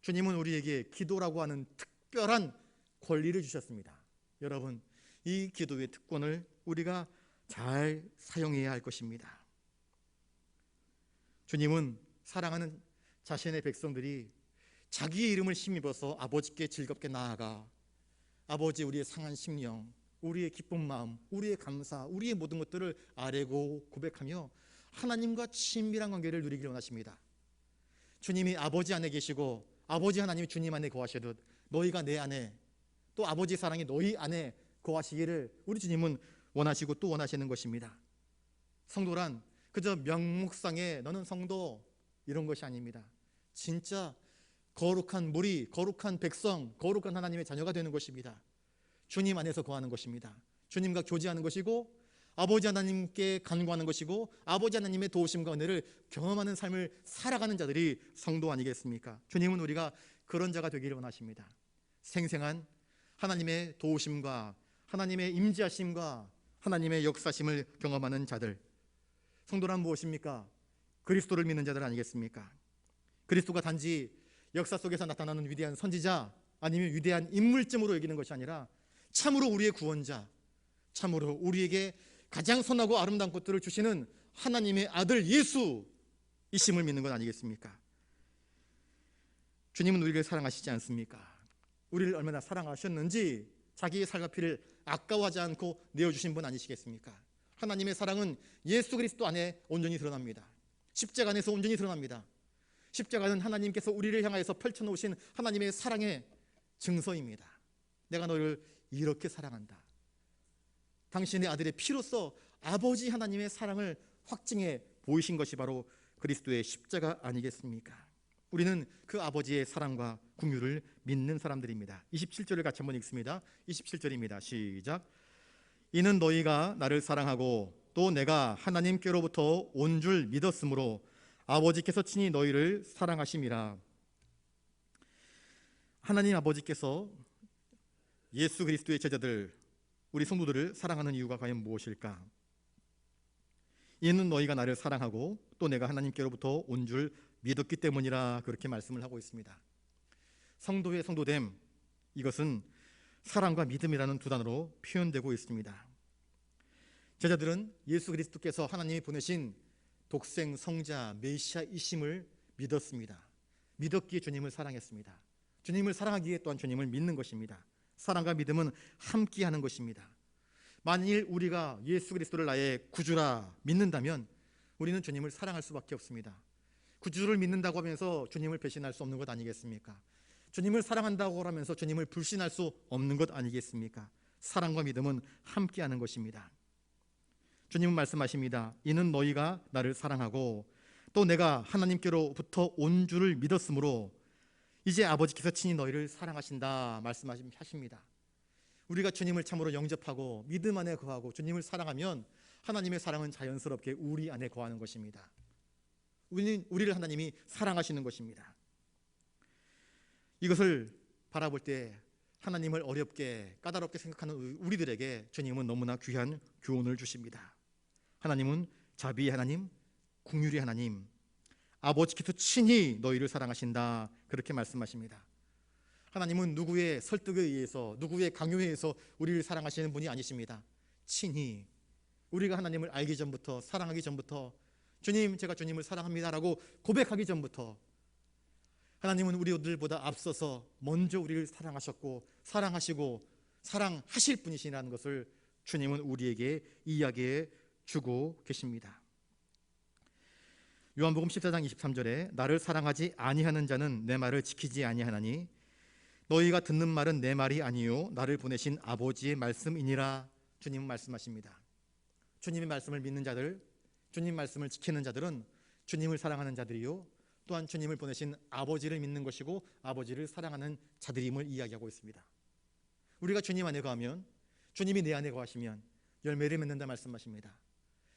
주님은 우리에게 기도라고 하는 특별한 권리를 주셨습니다. 여러분, 이 기도의 특권을 우리가 잘 사용해야 할 것입니다. 주님은 사랑하는 자신의 백성들이 자기의 이름을 힘입어서 아버지께 즐겁게 나아가 아버지 우리의 상한 심령, 우리의 기쁜 마음, 우리의 감사, 우리의 모든 것들을 아뢰고 고백하며 하나님과 친밀한 관계를 누리기를 원하십니다. 주님이 아버지 안에 계시고 아버지 하나님이 주님 안에 거하시듯 너희가 내 안에, 또 아버지 사랑이 너희 안에 거하시기를 우리 주님은 원하시고 또 원하시는 것입니다. 성도란 그저 명목상의 너는 성도 이런 것이 아닙니다. 진짜 거룩한 무리, 거룩한 백성, 거룩한 하나님의 자녀가 되는 것입니다. 주님 안에서 거하는 것입니다. 주님과 교제하는 것이고 아버지 하나님께 간구하는 것이고 아버지 하나님의 도우심과 은혜를 경험하는 삶을 살아가는 자들이 성도 아니겠습니까? 주님은 우리가 그런 자가 되기를 원하십니다. 생생한 하나님의 도우심과 하나님의 임재하심과 하나님의 역사심을 경험하는 자들. 성도란 무엇입니까? 그리스도를 믿는 자들 아니겠습니까? 그리스도가 단지 역사 속에서 나타나는 위대한 선지자 아니면 위대한 인물쯤으로 여기는 것이 아니라 참으로 우리의 구원자, 참으로 우리에게 가장 선하고 아름다운 것들을 주시는 하나님의 아들 예수이심을 믿는 것 아니겠습니까? 주님은 우리를 사랑하시지 않습니까? 우리를 얼마나 사랑하셨는지 자기의 살과 피를 아까워하지 않고 내어주신 분 아니시겠습니까? 하나님의 사랑은 예수 그리스도 안에 온전히 드러납니다. 십자가 안에서 온전히 드러납니다. 십자가는 하나님께서 우리를 향하여서 펼쳐놓으신 하나님의 사랑의 증서입니다. 내가 너를 이렇게 사랑한다. 당신의 아들의 피로써 아버지 하나님의 사랑을 확증해 보이신 것이 바로 그리스도의 십자가 아니겠습니까? 우리는 그 아버지의 사랑과 긍휼을 믿는 사람들입니다. 27절을 같이 한번 읽습니다. 27절입니다. 시작. 이는 너희가 나를 사랑하고 또 내가 하나님께로부터 온 줄 믿었으므로 아버지께서 친히 너희를 사랑하심이라. 하나님 아버지께서 예수 그리스도의 제자들, 우리 성도들을 사랑하는 이유가 과연 무엇일까? 이는 너희가 나를 사랑하고 또 내가 하나님께로부터 온 줄 믿었기 때문이라 그렇게 말씀을 하고 있습니다. 성도의 성도됨, 이것은 사랑과 믿음이라는 두 단어로 표현되고 있습니다. 제자들은 예수 그리스도께서 하나님이 보내신 독생 성자 메시아이심을 믿었습니다. 믿었기에 주님을 사랑했습니다. 주님을 사랑하기에 또한 주님을 믿는 것입니다. 사랑과 믿음은 함께하는 것입니다. 만일 우리가 예수 그리스도를 나의 구주라 믿는다면 우리는 주님을 사랑할 수밖에 없습니다. 구주를 믿는다고 하면서 주님을 배신할 수 없는 것 아니겠습니까? 주님을 사랑한다고 하면서 주님을 불신할 수 없는 것 아니겠습니까? 사랑과 믿음은 함께하는 것입니다. 주님은 말씀하십니다. 이는 너희가 나를 사랑하고 또 내가 하나님께로부터 온 줄을 믿었으므로 이제 아버지께서 친히 너희를 사랑하신다 말씀하십니다. 우리가 주님을 참으로 영접하고 믿음 안에 거하고 주님을 사랑하면 하나님의 사랑은 자연스럽게 우리 안에 거하는 것입니다. 우리를 하나님이 사랑하시는 것입니다. 이것을 바라볼 때 하나님을 어렵게 까다롭게 생각하는 우리들에게 주님은 너무나 귀한 교훈을 주십니다. 하나님은 자비의 하나님, 긍휼의 하나님, 아버지께서 친히 너희를 사랑하신다 그렇게 말씀하십니다. 하나님은 누구의 설득에 의해서 누구의 강요에 의해서 우리를 사랑하시는 분이 아니십니다. 친히 우리가 하나님을 알기 전부터 사랑하기 전부터 주님 제가 주님을 사랑합니다라고 고백하기 전부터 하나님은 우리들보다 앞서서 먼저 우리를 사랑하셨고 사랑하시고 사랑하실 분이시라는 것을 주님은 우리에게 이야기해 주고 계십니다. 요한복음 14장 23절에 나를 사랑하지 아니하는 자는 내 말을 지키지 아니하나니 너희가 듣는 말은 내 말이 아니요 나를 보내신 아버지의 말씀이니라. 주님은 말씀하십니다. 주님의 말씀을 믿는 자들, 주님 말씀을 지키는 자들은 주님을 사랑하는 자들이요 또한 주님을 보내신 아버지를 믿는 것이고 아버지를 사랑하는 자들임을 이야기하고 있습니다. 우리가 주님 안에 거하면 주님이 내 안에 거하시면 열매를 맺는다 말씀하십니다.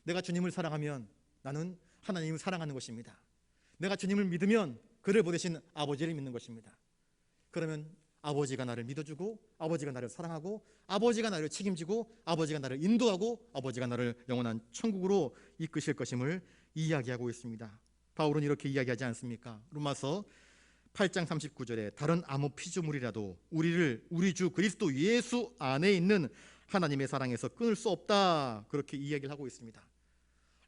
내가 주님을 사랑하면 나는 하나님을 사랑하는 것입니다. 내가 주님을 믿으면 그를 보내신 아버지를 믿는 것입니다. 그러면 아버지가 나를 믿어주고 아버지가 나를 사랑하고 아버지가 나를 책임지고 아버지가 나를 인도하고 아버지가 나를 영원한 천국으로 이끄실 것임을 이야기하고 있습니다. 바울은 이렇게 이야기하지 않습니까? 로마서 8장 39절에 다른 아무 피조물이라도 우리를 우리 주 그리스도 예수 안에 있는 하나님의 사랑에서 끊을 수 없다 그렇게 이야기를 하고 있습니다.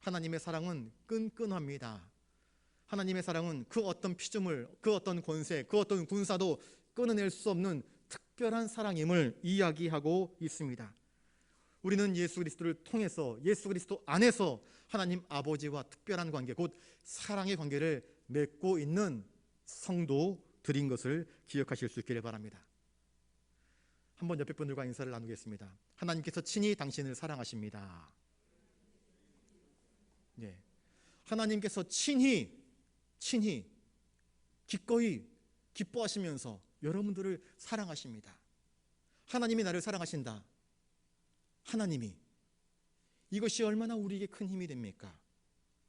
하나님의 사랑은 끈끈합니다. 하나님의 사랑은 그 어떤 피조물, 그 어떤 권세, 그 어떤 군사도 끊어낼 수 없는 특별한 사랑임을 이야기하고 있습니다. 우리는 예수 그리스도를 통해서 예수 그리스도 안에서 하나님 아버지와 특별한 관계, 곧 사랑의 관계를 맺고 있는 성도들인 것을 기억하실 수 있기를 바랍니다. 한번 옆에 분들과 인사를 나누겠습니다. 하나님께서 친히 당신을 사랑하십니다. 네. 하나님께서 친히 기꺼이 기뻐하시면서 여러분들을 사랑하십니다. 하나님이 나를 사랑하신다. 하나님이 이것이 얼마나 우리에게 큰 힘이 됩니까?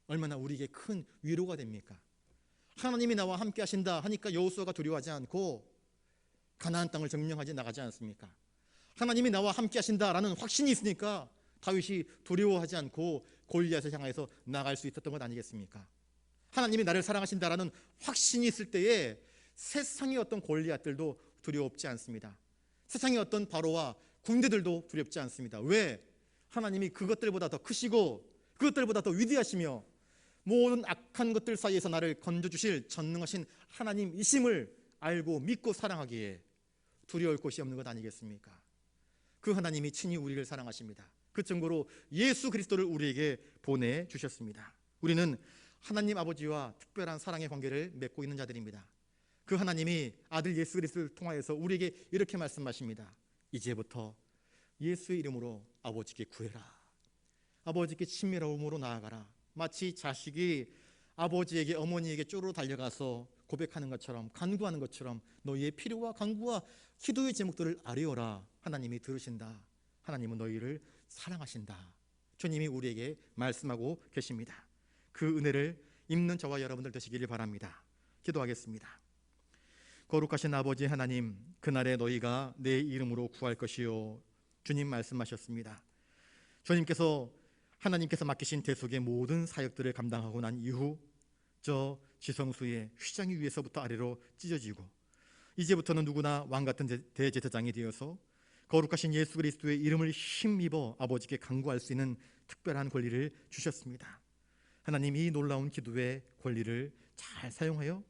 얼마나 우리에게 큰 위로가 됩니까? 하나님이 나와 함께 하신다 하니까 여호수아가 두려워하지 않고 가나안 땅을 점령하지 나가지 않습니까? 하나님이 나와 함께 하신다라는 확신이 있으니까 다윗이 두려워하지 않고 골리앗을 향해서 나갈 수 있었던 것 아니겠습니까? 하나님이 나를 사랑하신다라는 확신이 있을 때에 세상의 어떤 골리앗들도 두렵지 않습니다. 세상의 어떤 바로와 군대들도 두렵지 않습니다. 왜? 하나님이 그것들보다 더 크시고 그것들보다 더 위대하시며 모든 악한 것들 사이에서 나를 건져주실 전능하신 하나님이심을 알고 믿고 사랑하기에 두려울 것이 없는 것 아니겠습니까? 그 하나님이 친히 우리를 사랑하십니다. 그 증거로 예수 그리스도를 우리에게 보내주셨습니다. 우리는 하나님 아버지와 특별한 사랑의 관계를 맺고 있는 자들입니다. 그 하나님이 아들 예수 그리스도를 통하여서 우리에게 이렇게 말씀하십니다. 이제부터 예수의 이름으로 아버지께 구해라. 아버지께 친밀함으로 나아가라. 마치 자식이 아버지에게 어머니에게 쪼르르 달려가서 고백하는 것처럼 간구하는 것처럼 너희의 필요와 간구와 기도의 제목들을 아뢰어라. 하나님이 들으신다. 하나님은 너희를 사랑하신다. 주님이 우리에게 말씀하고 계십니다. 그 은혜를 입는 저와 여러분들 되시기를 바랍니다. 기도하겠습니다. 거룩하신 아버지 하나님, 그날에 너희가 내 이름으로 구할 것이요 주님 말씀하셨습니다. 주님께서 하나님께서 맡기신 대속의 모든 사역들을 감당하고 난 이후 저 지성수의 휘장이 위에서부터 아래로 찢어지고 이제부터는 누구나 왕같은 대제사장이 되어서 거룩하신 예수 그리스도의 이름을 힘입어 아버지께 간구할 수 있는 특별한 권리를 주셨습니다. 하나님, 이 놀라운 기도의 권리를 잘 사용하여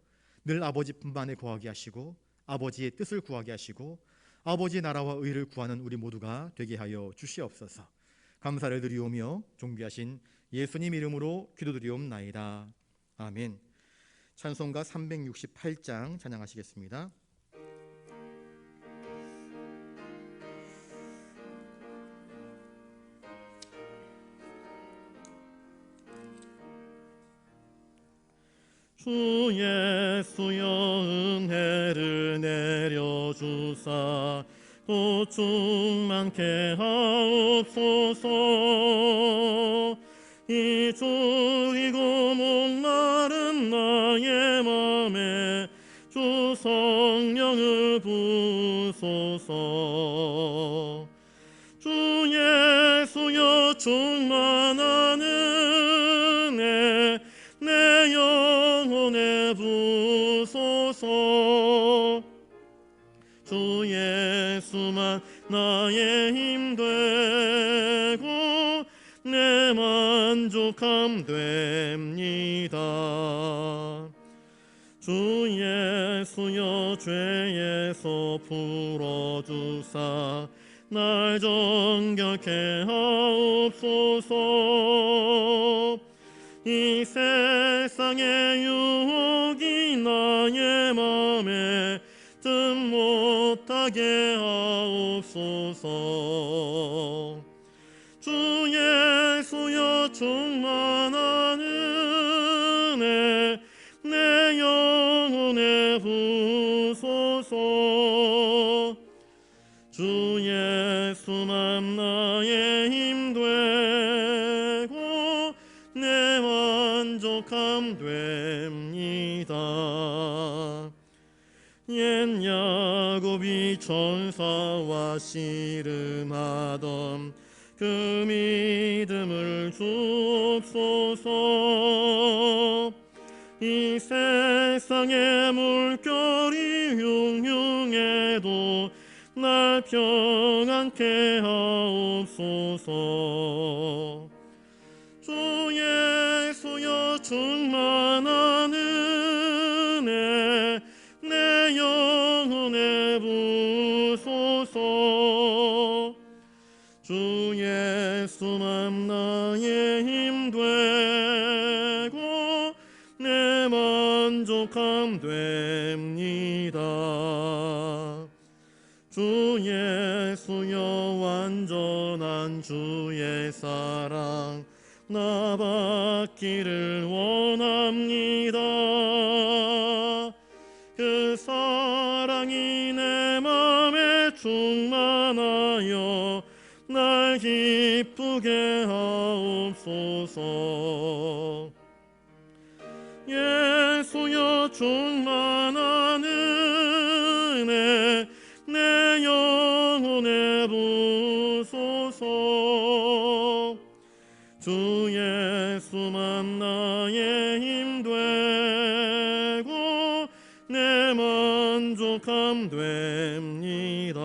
늘 아버지 품반에 거하게 하시고 아버지의 뜻을 구하게 하시고 아버지의 나라와 의를 구하는 우리 모두가 되게 하여 주시옵소서. 감사를 드리오며 존귀하신 예수님 이름으로 기도드리옵나이다. 아멘. 찬송가 368장 찬양하시겠습니다. 주 예수여 은혜를 내려주사 또 충만케 하옵소서. 이 주이고 목마른 나의 맘에 주 성령을 부소서. 주 예수여 충만한 은혜 내 영혼에 부소서. 주 예수만 나의 힘 되고 내 만족함 됩니다. 주 예수여 죄에서 풀어주사 날 정결케 하옵소서. 이 세상의 유혹이 나의 맘에 뜸 못하게 하옵소서. 주 예수여 충만한 은혜 내 영혼에 부소서. 주 예수만 나의 힘 되고 내 만족함 됩니다. 옛 야곱이 천사와 씨름하던 그 믿음을 주옵소서. 이 세상의 물결이 흉흉해도 날 평안케 하옵소서. 주 예수여 충만한 은혜 내 영혼에 부소서. 주 예수만 나의 힘 되고 내 만족함 됩니다. 주 예수여 완전한 주의 사랑 나 받기를 원합니다. 그 사랑이 내 맘에 충만하여 날 기쁘게 하옵소서. 예수여 충만한 은혜 내 영혼에 부소서. 주 예수만 나의 힘 되고 내 만족함 됩니다.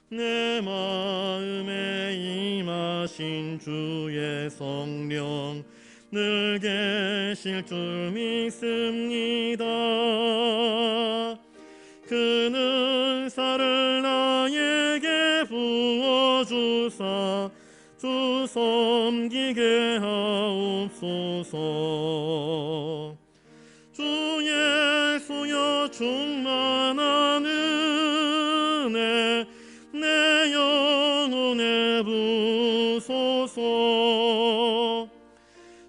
내 마음에 임하신 주의 성령 늘 계실 줄 믿습니다. 그는 은사를 나에게 부어주사 주 섬기게 하옵소서. 주 예수여 충만한 은혜 내 영혼에 부소서.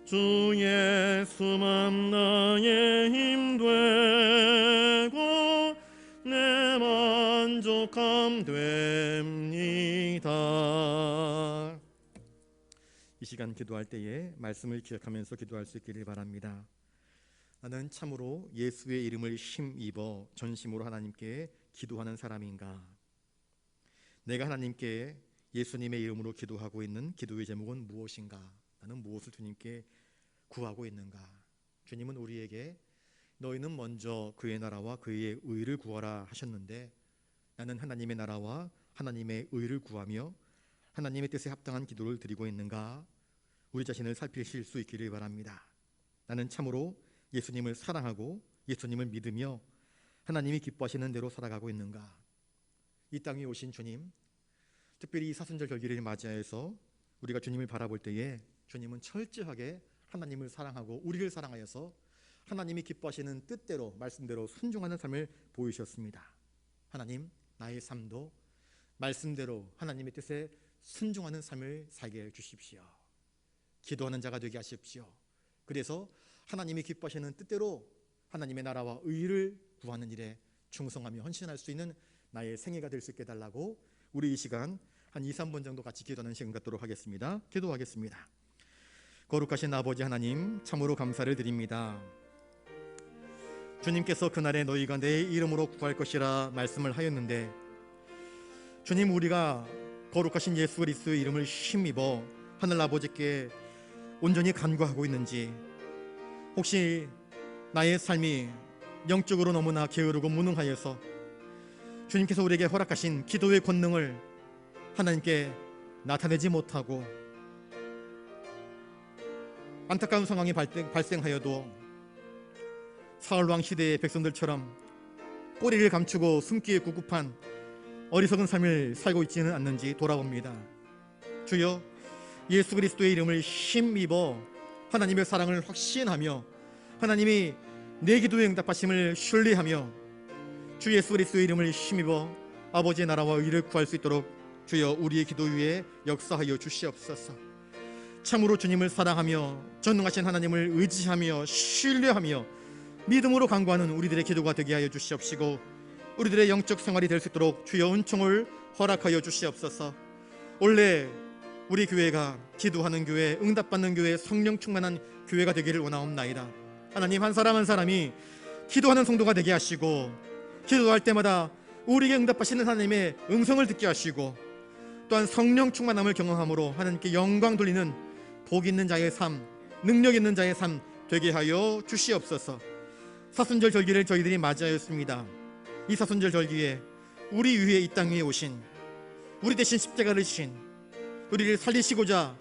주 예수만 나의 힘 되고 내 만족함 됩니다. 이 시간 기도할 때에 말씀을 기억하면서 기도할 수 있기를 바랍니다. 나는 참으로 예수의 이름을 힘입어 전심으로 하나님께 기도하는 사람인가? 내가 하나님께 예수님의 이름으로 기도하고 있는 기도의 제목은 무엇인가? 나는 무엇을 주님께 구하고 있는가? 주님은 우리에게 너희는 먼저 그의 나라와 그의 의를 구하라 하셨는데 나는 하나님의 나라와 하나님의 의를 구하며 하나님의 뜻에 합당한 기도를 드리고 있는가? 우리 자신을 살피실 수 있기를 바랍니다. 나는 참으로 예수님을 사랑하고 예수님을 믿으며 하나님이 기뻐하시는 대로 살아가고 있는가? 이 땅에 오신 주님, 특별히 이 사순절 절기를 맞이해서 우리가 주님을 바라볼 때에 주님은 철저하게 하나님을 사랑하고 우리를 사랑하여서 하나님이 기뻐하시는 뜻대로 말씀대로 순종하는 삶을 보이셨습니다. 하나님, 나의 삶도 말씀대로 하나님의 뜻에 순종하는 삶을 살게 해주십시오. 기도하는 자가 되게 하십시오. 그래서 하나님이 기뻐하시는 뜻대로 하나님의 나라와 의를 구하는 일에 충성하며 헌신할 수 있는 나의 생애가 될 수 있게 해달라고 우리 이 시간 한 2, 3분 정도 같이 기도하는 시간 갖도록 하겠습니다. 기도하겠습니다. 거룩하신 아버지 하나님, 참으로 감사를 드립니다. 주님께서 그날에 너희가 내 이름으로 구할 것이라 말씀을 하였는데 주님, 우리가 거룩하신 예수 그리스도의 이름을 힘입어 하늘 아버지께 온전히 간구하고 있는지, 혹시 나의 삶이 영적으로 너무나 게으르고 무능하여서 주님께서 우리에게 허락하신 기도의 권능을 하나님께 나타내지 못하고 안타까운 상황이 발생하여도 사울왕 시대의 백성들처럼 꼬리를 감추고 숨기에 구급한 어리석은 삶을 살고 있지는 않는지 돌아봅니다. 주여, 예수 그리스도의 이름을 힘입어 하나님의 사랑을 확신하며 하나님이 내 기도에 응답하심을 신뢰하며 주 예수 그리스도의 이름을 힘입어 아버지의 나라와 의를 구할 수 있도록 주여 우리의 기도 위에 역사하여 주시옵소서. 참으로 주님을 사랑하며 전능하신 하나님을 의지하며 신뢰하며 믿음으로 간구하는 우리들의 기도가 되게 하여 주시옵시고 우리들의 영적 생활이 될 수 있도록 주여 은총을 허락하여 주시옵소서. 원래 우리 교회가 기도하는 교회, 응답받는 교회, 성령 충만한 교회가 되기를 원하옵나이다. 하나님, 한 사람 한 사람이 기도하는 성도가 되게 하시고 기도할 때마다 우리에게 응답하시는 하나님의 음성을 듣게 하시고 또한 성령 충만함을 경험함으로 하나님께 영광 돌리는 복 있는 자의 삶, 능력 있는 자의 삶 되게 하여 주시옵소서. 사순절 절기를 저희들이 맞이하였습니다. 이 사순절 절기에 우리 위에 이 땅 위에 오신, 우리 대신 십자가를 지신, 우리를 살리시고자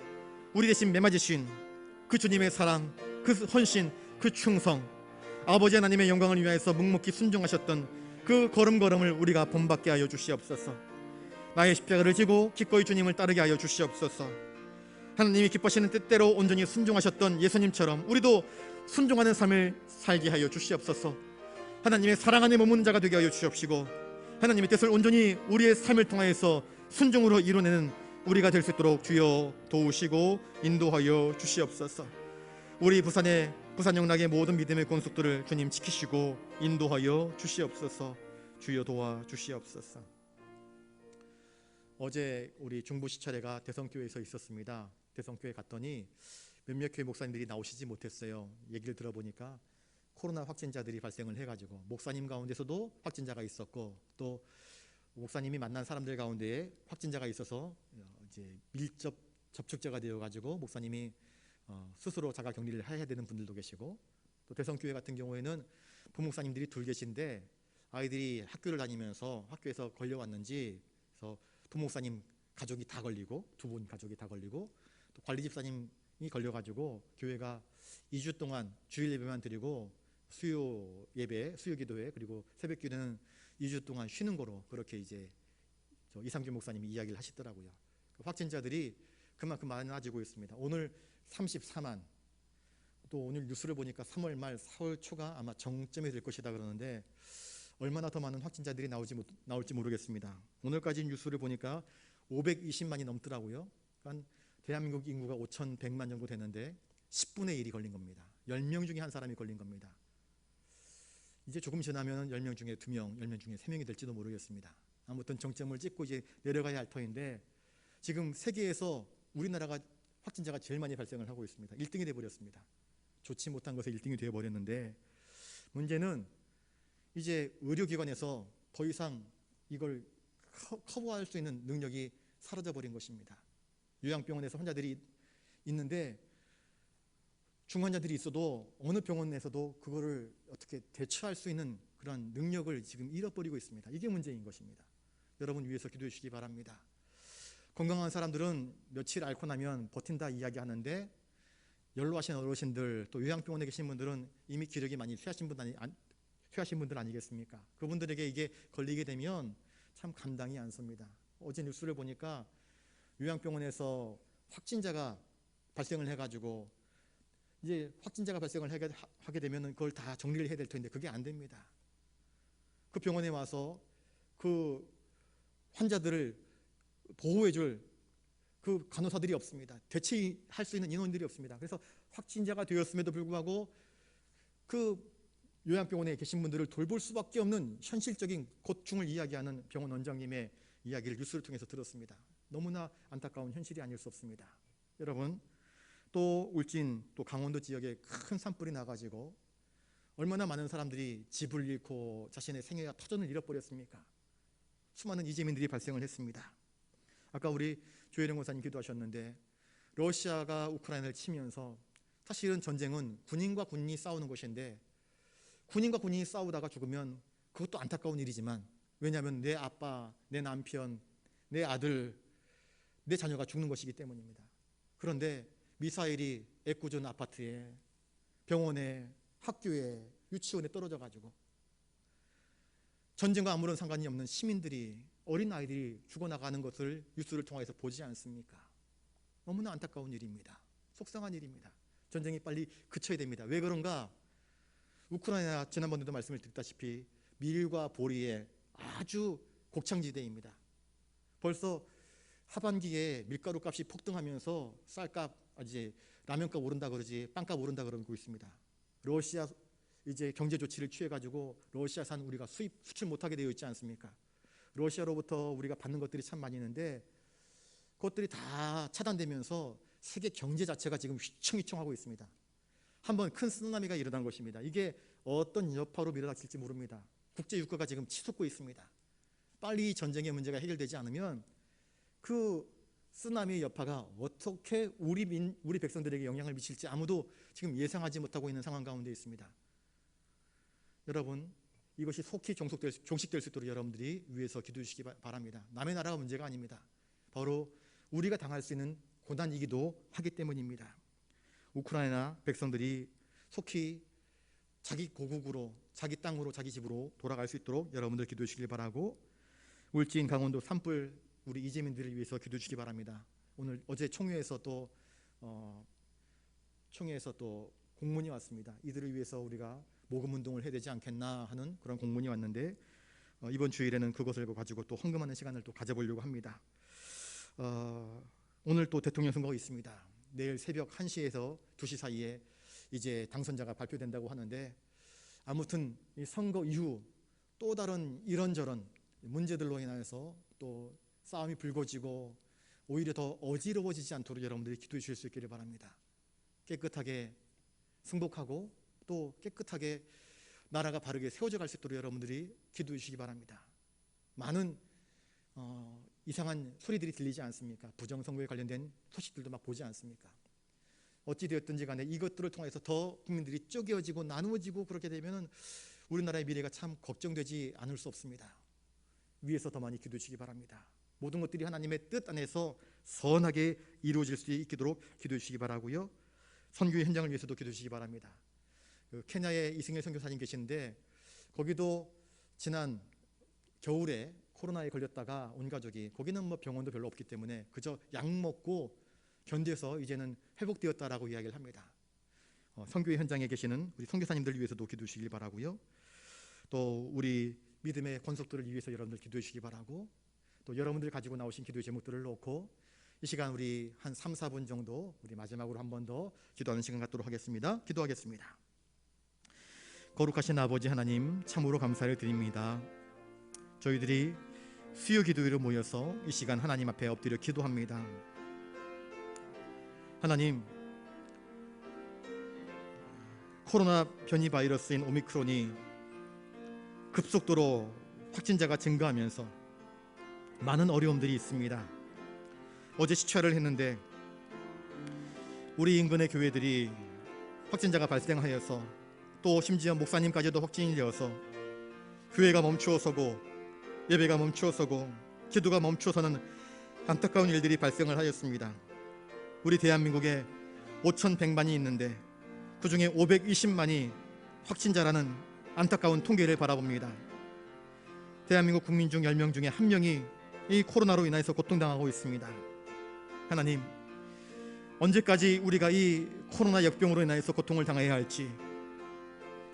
우리 대신 매맞으신 그 주님의 사랑, 그 헌신, 그 충성, 아버지 하나님의 영광을 위하여서 묵묵히 순종하셨던 그 걸음걸음을 우리가 본받게 하여 주시옵소서. 나의 십자가를 지고 기꺼이 주님을 따르게 하여 주시옵소서. 하나님이 기뻐하시는 뜻대로 온전히 순종하셨던 예수님처럼 우리도 순종하는 삶을 살게 하여 주시옵소서. 하나님의 사랑 안에 머무는 자가 되게 하여 주시옵시고 하나님의 뜻을 온전히 우리의 삶을 통하여서 순종으로 이루어내는 우리가 될 수 있도록 주여 도우시고 인도하여 주시옵소서. 우리 부산 영락의 모든 믿음의 권속들을 주님 지키시고 인도하여 주시옵소서. 주여 도와 주시옵소서. 어제 우리 중부 시찰회가 대성교회에서 있었습니다. 대성교회 갔더니 몇몇 교회 목사님들이 나오시지 못했어요. 얘기를 들어보니까 코로나 확진자들이 발생을 해가지고 목사님 가운데서도 확진자가 있었고 또 목사님이 만난 사람들 가운데에 확진자가 있어서 이제 밀접 접촉자가 되어가지고 목사님이 스스로 자가 격리를 해야 되는 분들도 계시고 또 대성교회 같은 경우에는 부목사님들이 둘 계신데 아이들이 학교를 다니면서 학교에서 걸려왔는지 그래서 부목사님 가족이 다 걸리고 두 분 가족이 다 걸리고 또 관리 집사님이 걸려가지고 교회가 2주 동안 주일 예배만 드리고 수요 예배, 수요 기도회 그리고 새벽 기도는 2주 동안 쉬는 거로 그렇게 이제 이상규 목사님이 이야기를 하시더라고요. 확진자들이 그만큼 많아지고 있습니다. 오늘 34만, 또 오늘 뉴스를 보니까 3월 말 4월 초가 아마 정점이 될 것이다 그러는데 얼마나 더 많은 확진자들이 나올지 모르겠습니다. 오늘까지 뉴스를 보니까 520만이 넘더라고요. 그러니까 대한민국 인구가 5,100만 정도 되는데 10분의 1이 걸린 겁니다. 10명 중에 한 사람이 걸린 겁니다. 이제 조금 지나면 10명 중에 2명, 10명 중에 3명이 될지도 모르겠습니다. 아무튼 정점을 찍고 이제 내려가야 할 터인데 지금 세계에서 우리나라가 확진자가 제일 많이 발생을 하고 있습니다. 1등이 돼버렸습니다. 좋지 못한 것에 1등이 되어버렸는데 문제는 이제 의료기관에서 더 이상 이걸 커버할 수 있는 능력이 사라져버린 것입니다. 요양병원에서 환자들이 있는데 중환자들이 있어도 어느 병원에서도 그거를 어떻게 대처할 수 있는 그런 능력을 지금 잃어버리고 있습니다. 이게 문제인 것입니다. 여러분 위해서 기도해 주시기 바랍니다. 건강한 사람들은 며칠 앓고 나면 버틴다 이야기하는데 연로하신 어르신들 또 요양병원에 계신 분들은 이미 기력이 많이 쇠하신 분들 아니겠습니까? 그분들에게 이게 걸리게 되면 참 감당이 안 섭니다. 어제 뉴스를 보니까 요양병원에서 확진자가 발생을 해가지고 이제 확진자가 발생을 하게 되면 그걸 다 정리를 해야 될 텐데 그게 안 됩니다. 그 병원에 와서 그 환자들을 보호해줄 그 간호사들이 없습니다. 대체할 수 있는 인원들이 없습니다. 그래서 확진자가 되었음에도 불구하고 그 요양병원에 계신 분들을 돌볼 수밖에 없는 현실적인 고충을 이야기하는 병원 원장님의 이야기를 뉴스를 통해서 들었습니다. 너무나 안타까운 현실이 아닐 수 없습니다. 여러분 또 울진 또 강원도 지역에 큰 산불이 나가지고 얼마나 많은 사람들이 집을 잃고 자신의 생애와 터전을 잃어버렸습니까? 수많은 이재민들이 발생을 했습니다. 아까 우리 조혜령 권사님 기도하셨는데 러시아가 우크라이나를 치면서 사실은 전쟁은 군인과 군인이 싸우는 것인데 군인과 군인이 싸우다가 죽으면 그것도 안타까운 일이지만 왜냐하면 내 아빠, 내 남편, 내 아들, 내 자녀가 죽는 것이기 때문입니다. 그런데 미사일이 애꿎은 아파트에 병원에 학교에 유치원에 떨어져 가지고 전쟁과 아무런 상관이 없는 시민들이 어린 아이들이 죽어나가는 것을 뉴스를 통해서 보지 않습니까? 너무나 안타까운 일입니다. 속상한 일입니다. 전쟁이 빨리 그쳐야 됩니다. 왜 그런가? 우크라이나 지난번에도 말씀을 드렸다시피 밀과 보리의 아주 곡창지대입니다. 벌써 하반기에 밀가루 값이 폭등하면서 쌀값 이제 라면값 오른다 그러지 빵값 오른다 그러고 있습니다. 러시아 이제 경제 조치를 취해 가지고 러시아산 우리가 수출 못하게 되어 있지 않습니까? 러시아로부터 우리가 받는 것들이 참 많이 있는데 그것들이 다 차단되면서 세계 경제 자체가 지금 휘청휘청하고 있습니다. 한번 큰 쓰나미가 일어난 것입니다. 이게 어떤 여파로 밀어닥칠지 모릅니다. 국제 유가가 지금 치솟고 있습니다. 빨리 이 전쟁의 문제가 해결되지 않으면 그 쓰나미의 여파가 어떻게 우리 백성들에게 영향을 미칠지 아무도 지금 예상하지 못하고 있는 상황 가운데 있습니다. 여러분 이것이 속히 종식될 수 있도록 여러분들이 위해서 기도해 주시기 바랍니다. 남의 나라가 문제가 아닙니다. 바로 우리가 당할 수 있는 고난이기도 하기 때문입니다. 우크라이나 백성들이 속히 자기 고국으로 자기 땅으로 자기 집으로 돌아갈 수 있도록 여러분들 기도해 주시길 바라고 울진 강원도 산불 우리 이재민들을 위해서 기도해 주시기 바랍니다. 어제 총회에서 또 공문이 왔습니다. 이들을 위해서 우리가 모금 운동을 해야 되지 않겠나 하는 그런 공문이 왔는데 이번 주일에는 그것을 가지고 또 헌금하는 시간을 또 가져보려고 합니다. 오늘 또 대통령 선거가 있습니다. 내일 새벽 1시에서 2시 사이에 이제 당선자가 발표된다고 하는데 아무튼 이 선거 이후 또 다른 이런저런 문제들로 인해서 또 싸움이 불거지고 오히려 더 어지러워지지 않도록 여러분들이 기도해 주실 수 있기를 바랍니다. 깨끗하게 승복하고 또 깨끗하게 나라가 바르게 세워져 갈 수 있도록 여러분들이 기도해 주시기 바랍니다. 많은 이상한 소리들이 들리지 않습니까? 부정선거에 관련된 소식들도 막 보지 않습니까? 어찌되었든지 간에 이것들을 통해서 더 국민들이 쪼개어지고 나누어지고 그렇게 되면 우리나라의 미래가 참 걱정되지 않을 수 없습니다. 위에서 더 많이 기도해 주시기 바랍니다. 모든 것들이 하나님의 뜻 안에서 선하게 이루어질 수 있도록 기도해 주시기 바라고요. 선교의 현장을 위해서도 기도해 주시기 바랍니다. 케냐에 이승일 선교사님 계시는데 거기도 지난 겨울에 코로나에 걸렸다가 온 가족이, 거기는 뭐 병원도 별로 없기 때문에 그저 약 먹고 견뎌서 이제는 회복되었다라고 이야기를 합니다. 선교의 현장에 계시는 우리 선교사님들 위해서도 기도해 주시길 바라고요. 또 우리 믿음의 권속들을 위해서 여러분들 기도해 주시기 바라고, 또 여러분들 가지고 나오신 기도의 제목들을 놓고 이 시간 우리 한 3, 4분 정도 우리 마지막으로 한 번 더 기도하는 시간 갖도록 하겠습니다. 기도하겠습니다. 거룩하신 아버지 하나님, 참으로 감사를 드립니다. 저희들이 수요 기도회로 모여서 이 시간 하나님 앞에 엎드려 기도합니다. 하나님, 코로나 변이 바이러스인 오미크론이 급속도로 확진자가 증가하면서 많은 어려움들이 있습니다. 어제 시찰을 했는데 우리 인근의 교회들이 확진자가 발생하여서 또 심지어 목사님까지도 확진이 되어서 교회가 멈추어서고 예배가 멈추어서고 기도가 멈추어서는 안타까운 일들이 발생을 하였습니다. 우리 대한민국에 5,100만이 있는데 그 중에 520만이 확진자라는 안타까운 통계를 바라봅니다. 대한민국 국민 중 10명 중에 1명이 이 코로나로 인해서 고통당하고 있습니다. 하나님, 언제까지 우리가 이 코로나 역병으로 인해서 고통을 당해야 할지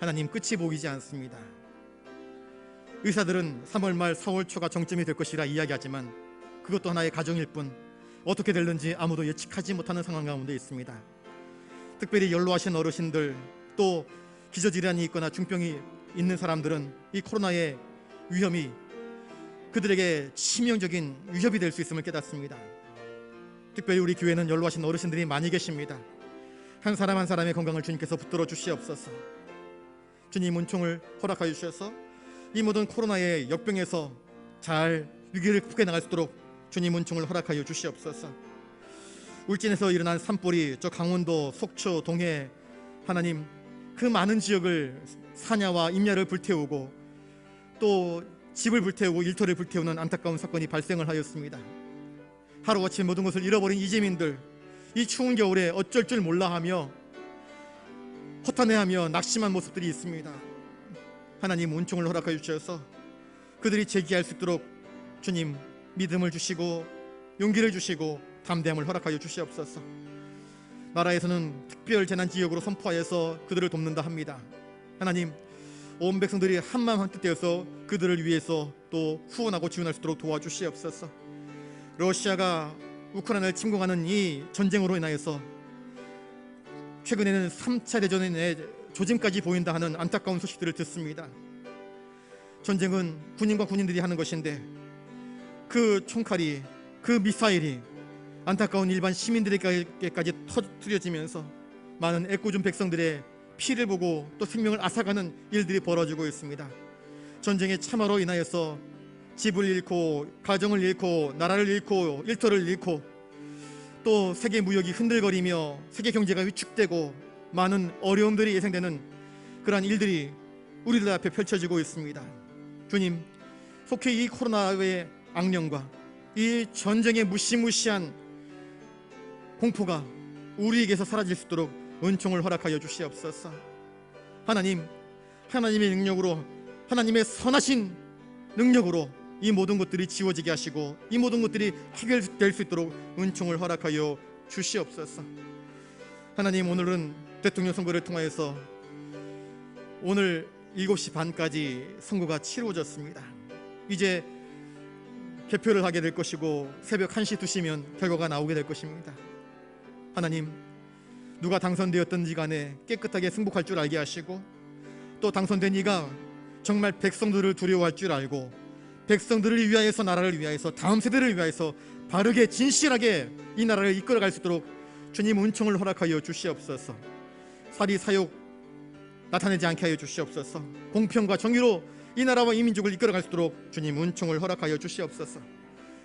하나님, 끝이 보이지 않습니다. 의사들은 3월 말 4월 초가 정점이 될 것이라 이야기하지만 그것도 하나의 가정일 뿐 어떻게 될는지 아무도 예측하지 못하는 상황 가운데 있습니다. 특별히 연로하신 어르신들, 또 기저질환이 있거나 중병이 있는 사람들은 이 코로나의 위험이 그들에게 치명적인 위협이 될 수 있음을 깨닫습니다. 특별히 우리 교회는 연로하신 어르신들이 많이 계십니다. 한 사람 한 사람의 건강을 주님께서 붙들어 주시옵소서. 주님, 은총을 허락하여 주셔서 이 모든 코로나의 역병에서 잘 위기를 극복해 나갈 수 있도록 주님 은총을 허락하여 주시옵소서. 울진에서 일어난 산불이 저 강원도 속초 동해, 하나님, 그 많은 지역을 사냐와 임야를 불태우고 또 집을 불태우고 일터를 불태우는 안타까운 사건이 발생을 하였습니다. 하루아침에 모든 것을 잃어버린 이재민들, 이 추운 겨울에 어쩔 줄 몰라 하며 허탄해하며 낙심한 모습들이 있습니다. 하나님, 은총을 허락하여 주셔서 그들이 재기할 수 있도록 주님 믿음을 주시고 용기를 주시고 담대함을 허락하여 주시옵소서. 나라에서는 특별 재난지역으로 선포하여서 그들을 돕는다 합니다. 하나님, 온 백성들이 한마음 한뜻되어서 그들을 위해서 또 후원하고 지원할 수 있도록 도와주시옵소서. 러시아가 우크라이나를 침공하는 이 전쟁으로 인하여서 최근에는 3차 대전의 조짐까지 보인다 하는 안타까운 소식들을 듣습니다. 전쟁은 군인과 군인들이 하는 것인데 그 총칼이, 그 미사일이 안타까운 일반 시민들에게까지 터뜨려지면서 많은 애꿎은 백성들의 피를 보고 또 생명을 앗아가는 일들이 벌어지고 있습니다. 전쟁의 참화로 인하여서 집을 잃고 가정을 잃고 나라를 잃고 일터를 잃고 또 세계 무역이 흔들거리며 세계 경제가 위축되고 많은 어려움들이 예상되는 그러한 일들이 우리들 앞에 펼쳐지고 있습니다. 주님, 속히 이 코로나의 악령과 이 전쟁의 무시무시한 공포가 우리에게서 사라질 수 있도록 은총을 허락하여 주시옵소서. 하나님, 하나님의 능력으로, 하나님의 선하신 능력으로 이 모든 것들이 지워지게 하시고 이 모든 것들이 해결될 수 있도록 은총을 허락하여 주시옵소서. 하나님, 오늘은 대통령 선거를 통하여서 오늘 7시 반까지 선거가 치루어졌습니다. 이제 개표를 하게 될 것이고 새벽 1시, 2시면 결과가 나오게 될 것입니다. 하나님, 누가 당선되었든지 간에 깨끗하게 승복할 줄 알게 하시고 또 당선된 이가 정말 백성들을 두려워할 줄 알고 백성들을 위하여서, 나라를 위하여서, 다음 세대를 위하여서 바르게 진실하게 이 나라를 이끌어갈 수 있도록 주님 은총을 허락하여 주시옵소서. 사리 사욕 나타내지 않게 하여 주시옵소서. 공평과 정의로 이 나라와 이 민족을 이끌어갈 수 있도록 주님 은총을 허락하여 주시옵소서.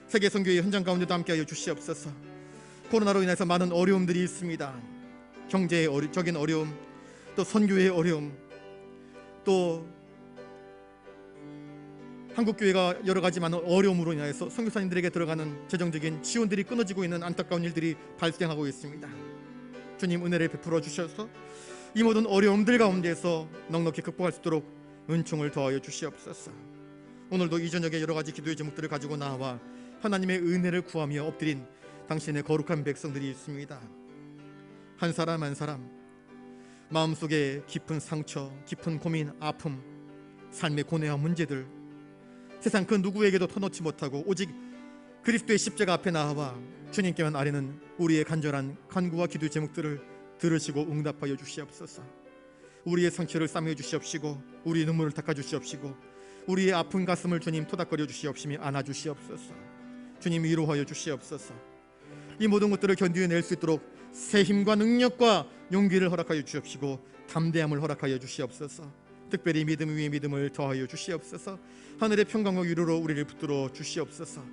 세계 선교의 현장 가운데도 함께하여 주시옵소서. 코로나로 인해서 많은 어려움들이 있습니다. 경제적인 어려움, 또 선교의 어려움, 또 한국교회가 여러 가지 많은 어려움으로 인해서 선교사님들에게 들어가는 재정적인 지원들이 끊어지고 있는 안타까운 일들이 발생하고 있습니다. 주님 은혜를 베풀어 주셔서 이 모든 어려움들 가운데서 넉넉히 극복할 수 있도록 은총을 더하여 주시옵소서. 오늘도 이 저녁에 여러 가지 기도의 제목들을 가지고 나와 하나님의 은혜를 구하며 엎드린 당신의 거룩한 백성들이 있습니다. 한 사람 한 사람 마음속에 깊은 상처, 깊은 고민, 아픔, 삶의 고뇌와 문제들, 세상 그 누구에게도 터놓지 못하고 오직 그리스도의 십자가 앞에 나와 주님께만 아뢰는 우리의 간절한 간구와 기도의 제목들을 들으시고 응답하여 주시옵소서. 우리의 상처를 싸매어 주시옵시고 우리의 눈물을 닦아 주시옵시고 우리의 아픈 가슴을 주님 토닥거려 주시옵시며 안아 주시옵소서. 주님 위로하여 주시옵소서. 이 모든 것들을 견디어낼 수 있도록 새 힘과 능력과 용기를 허락하여 주시옵시고 담대함을 허락하여 주시옵소서. 특별히 믿음 위에 믿음을 더하여 주시옵소서. 하늘의 평강과 위로로 우리를 붙들어 주시옵소서.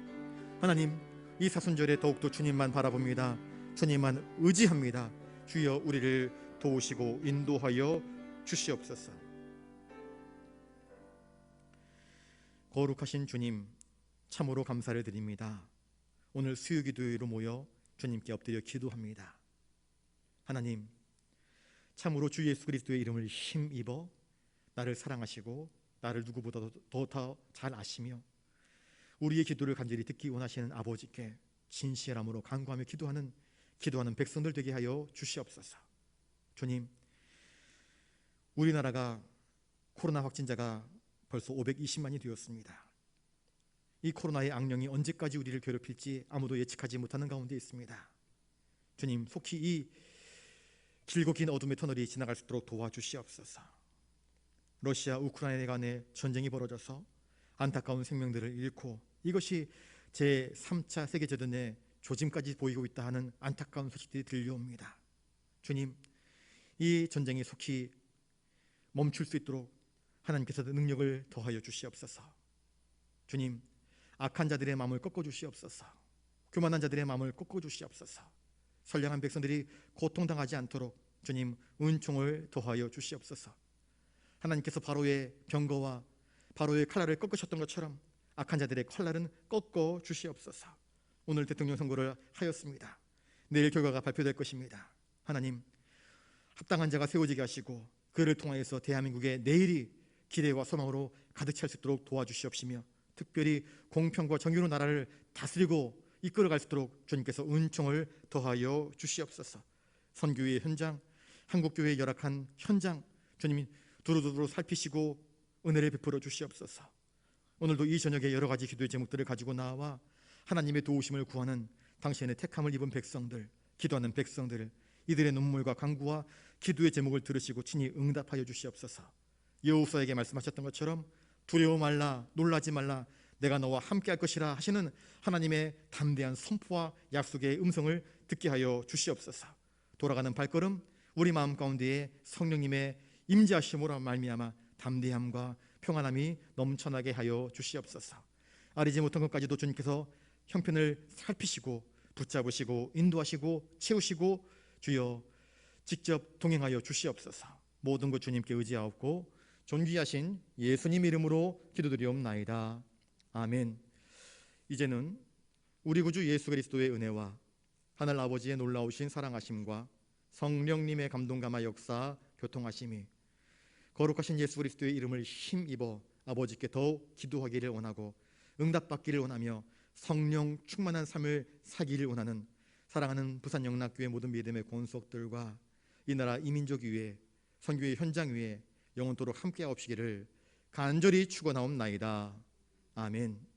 하나님, 이 사순절에 더욱더 주님만 바라봅니다. 주님만 의지합니다. 주여 우리를 도우시고 인도하여 주시옵소서. 거룩하신 주님, 참으로 감사를 드립니다. 오늘 수요기도회로 모여 주님께 엎드려 기도합니다. 하나님, 참으로 주 예수 그리스도의 이름을 힘입어 나를 사랑하시고 나를 누구보다도 더 잘 아시며 우리의 기도를 간절히 듣기 원하시는 아버지께 진실함으로 간구하며 기도하는 백성들 되게 하여 주시옵소서. 주님, 우리나라가 코로나 확진자가 벌써 520만이 되었습니다. 이 코로나의 악령이 언제까지 우리를 괴롭힐지 아무도 예측하지 못하는 가운데 있습니다. 주님, 속히 이 길고 긴 어둠의 터널이 지나갈 수 있도록 도와주시옵소서. 러시아 우크라이나 간의 전쟁이 벌어져서 안타까운 생명들을 잃고 이것이 제3차 세계대전의 조짐까지 보이고 있다 하는 안타까운 소식들이 들려옵니다. 주님, 이 전쟁이 속히 멈출 수 있도록 하나님께서 능력을 더하여 주시옵소서. 주님, 악한 자들의 마음을 꺾어 주시옵소서. 교만한 자들의 마음을 꺾어 주시옵소서. 선량한 백성들이 고통당하지 않도록 주님 은총을 더하여 주시옵소서. 하나님께서 바로의 병거와 바로의 칼날을 꺾으셨던 것처럼 악한 자들의 칼날은 꺾어 주시옵소서. 오늘 대통령 선거를 하였습니다. 내일 결과가 발표될 것입니다. 하나님, 합당한 자가 세워지게 하시고 그를 통하여서 대한민국의 내일이 기대와 소망으로 가득 찰 수 있도록 도와주시옵시며 특별히 공평과 정의로 나라를 다스리고 이끌어갈 수 있도록 주님께서 은총을 더하여 주시옵소서. 선교의 현장, 한국교회의 열악한 현장 주님이 두루두루 살피시고 은혜를 베풀어 주시옵소서. 오늘도 이 저녁에 여러 가지 기도의 제목들을 가지고 나와 하나님의 도우심을 구하는 당신의 택함을 입은 백성들, 기도하는 백성들, 이들의 눈물과 간구와 기도의 제목을 들으시고 친히 응답하여 주시옵소서. 여호수아에게 말씀하셨던 것처럼 두려워 말라, 놀라지 말라, 내가 너와 함께할 것이라 하시는 하나님의 담대한 선포와 약속의 음성을 듣게 하여 주시옵소서. 돌아가는 발걸음, 우리 마음 가운데에 성령님의 임재하심으로 말미암아 담대함과 평안함이 넘쳐나게 하여 주시옵소서. 아리지 못한 것까지도 주님께서 형편을 살피시고 붙잡으시고 인도하시고 채우시고 주여 직접 동행하여 주시옵소서. 모든 것 주님께 의지하옵고 존귀하신 예수님 이름으로 기도드리옵나이다. 아멘. 이제는 우리 구주 예수 그리스도의 은혜와 하늘 아버지의 놀라우신 사랑하심과 성령님의 감동감화 역사 교통하심이 거룩하신 예수 그리스도의 이름을 힘입어 아버지께 더욱 기도하기를 원하고 응답받기를 원하며 성령 충만한 삶을 살기를 원하는 사랑하는 부산영락교회 모든 믿음의 권속들과 이 나라 이민족 위에 선교의 현장 위에 영원토록 함께하옵시기를 간절히 축원하옵나이다. 아멘.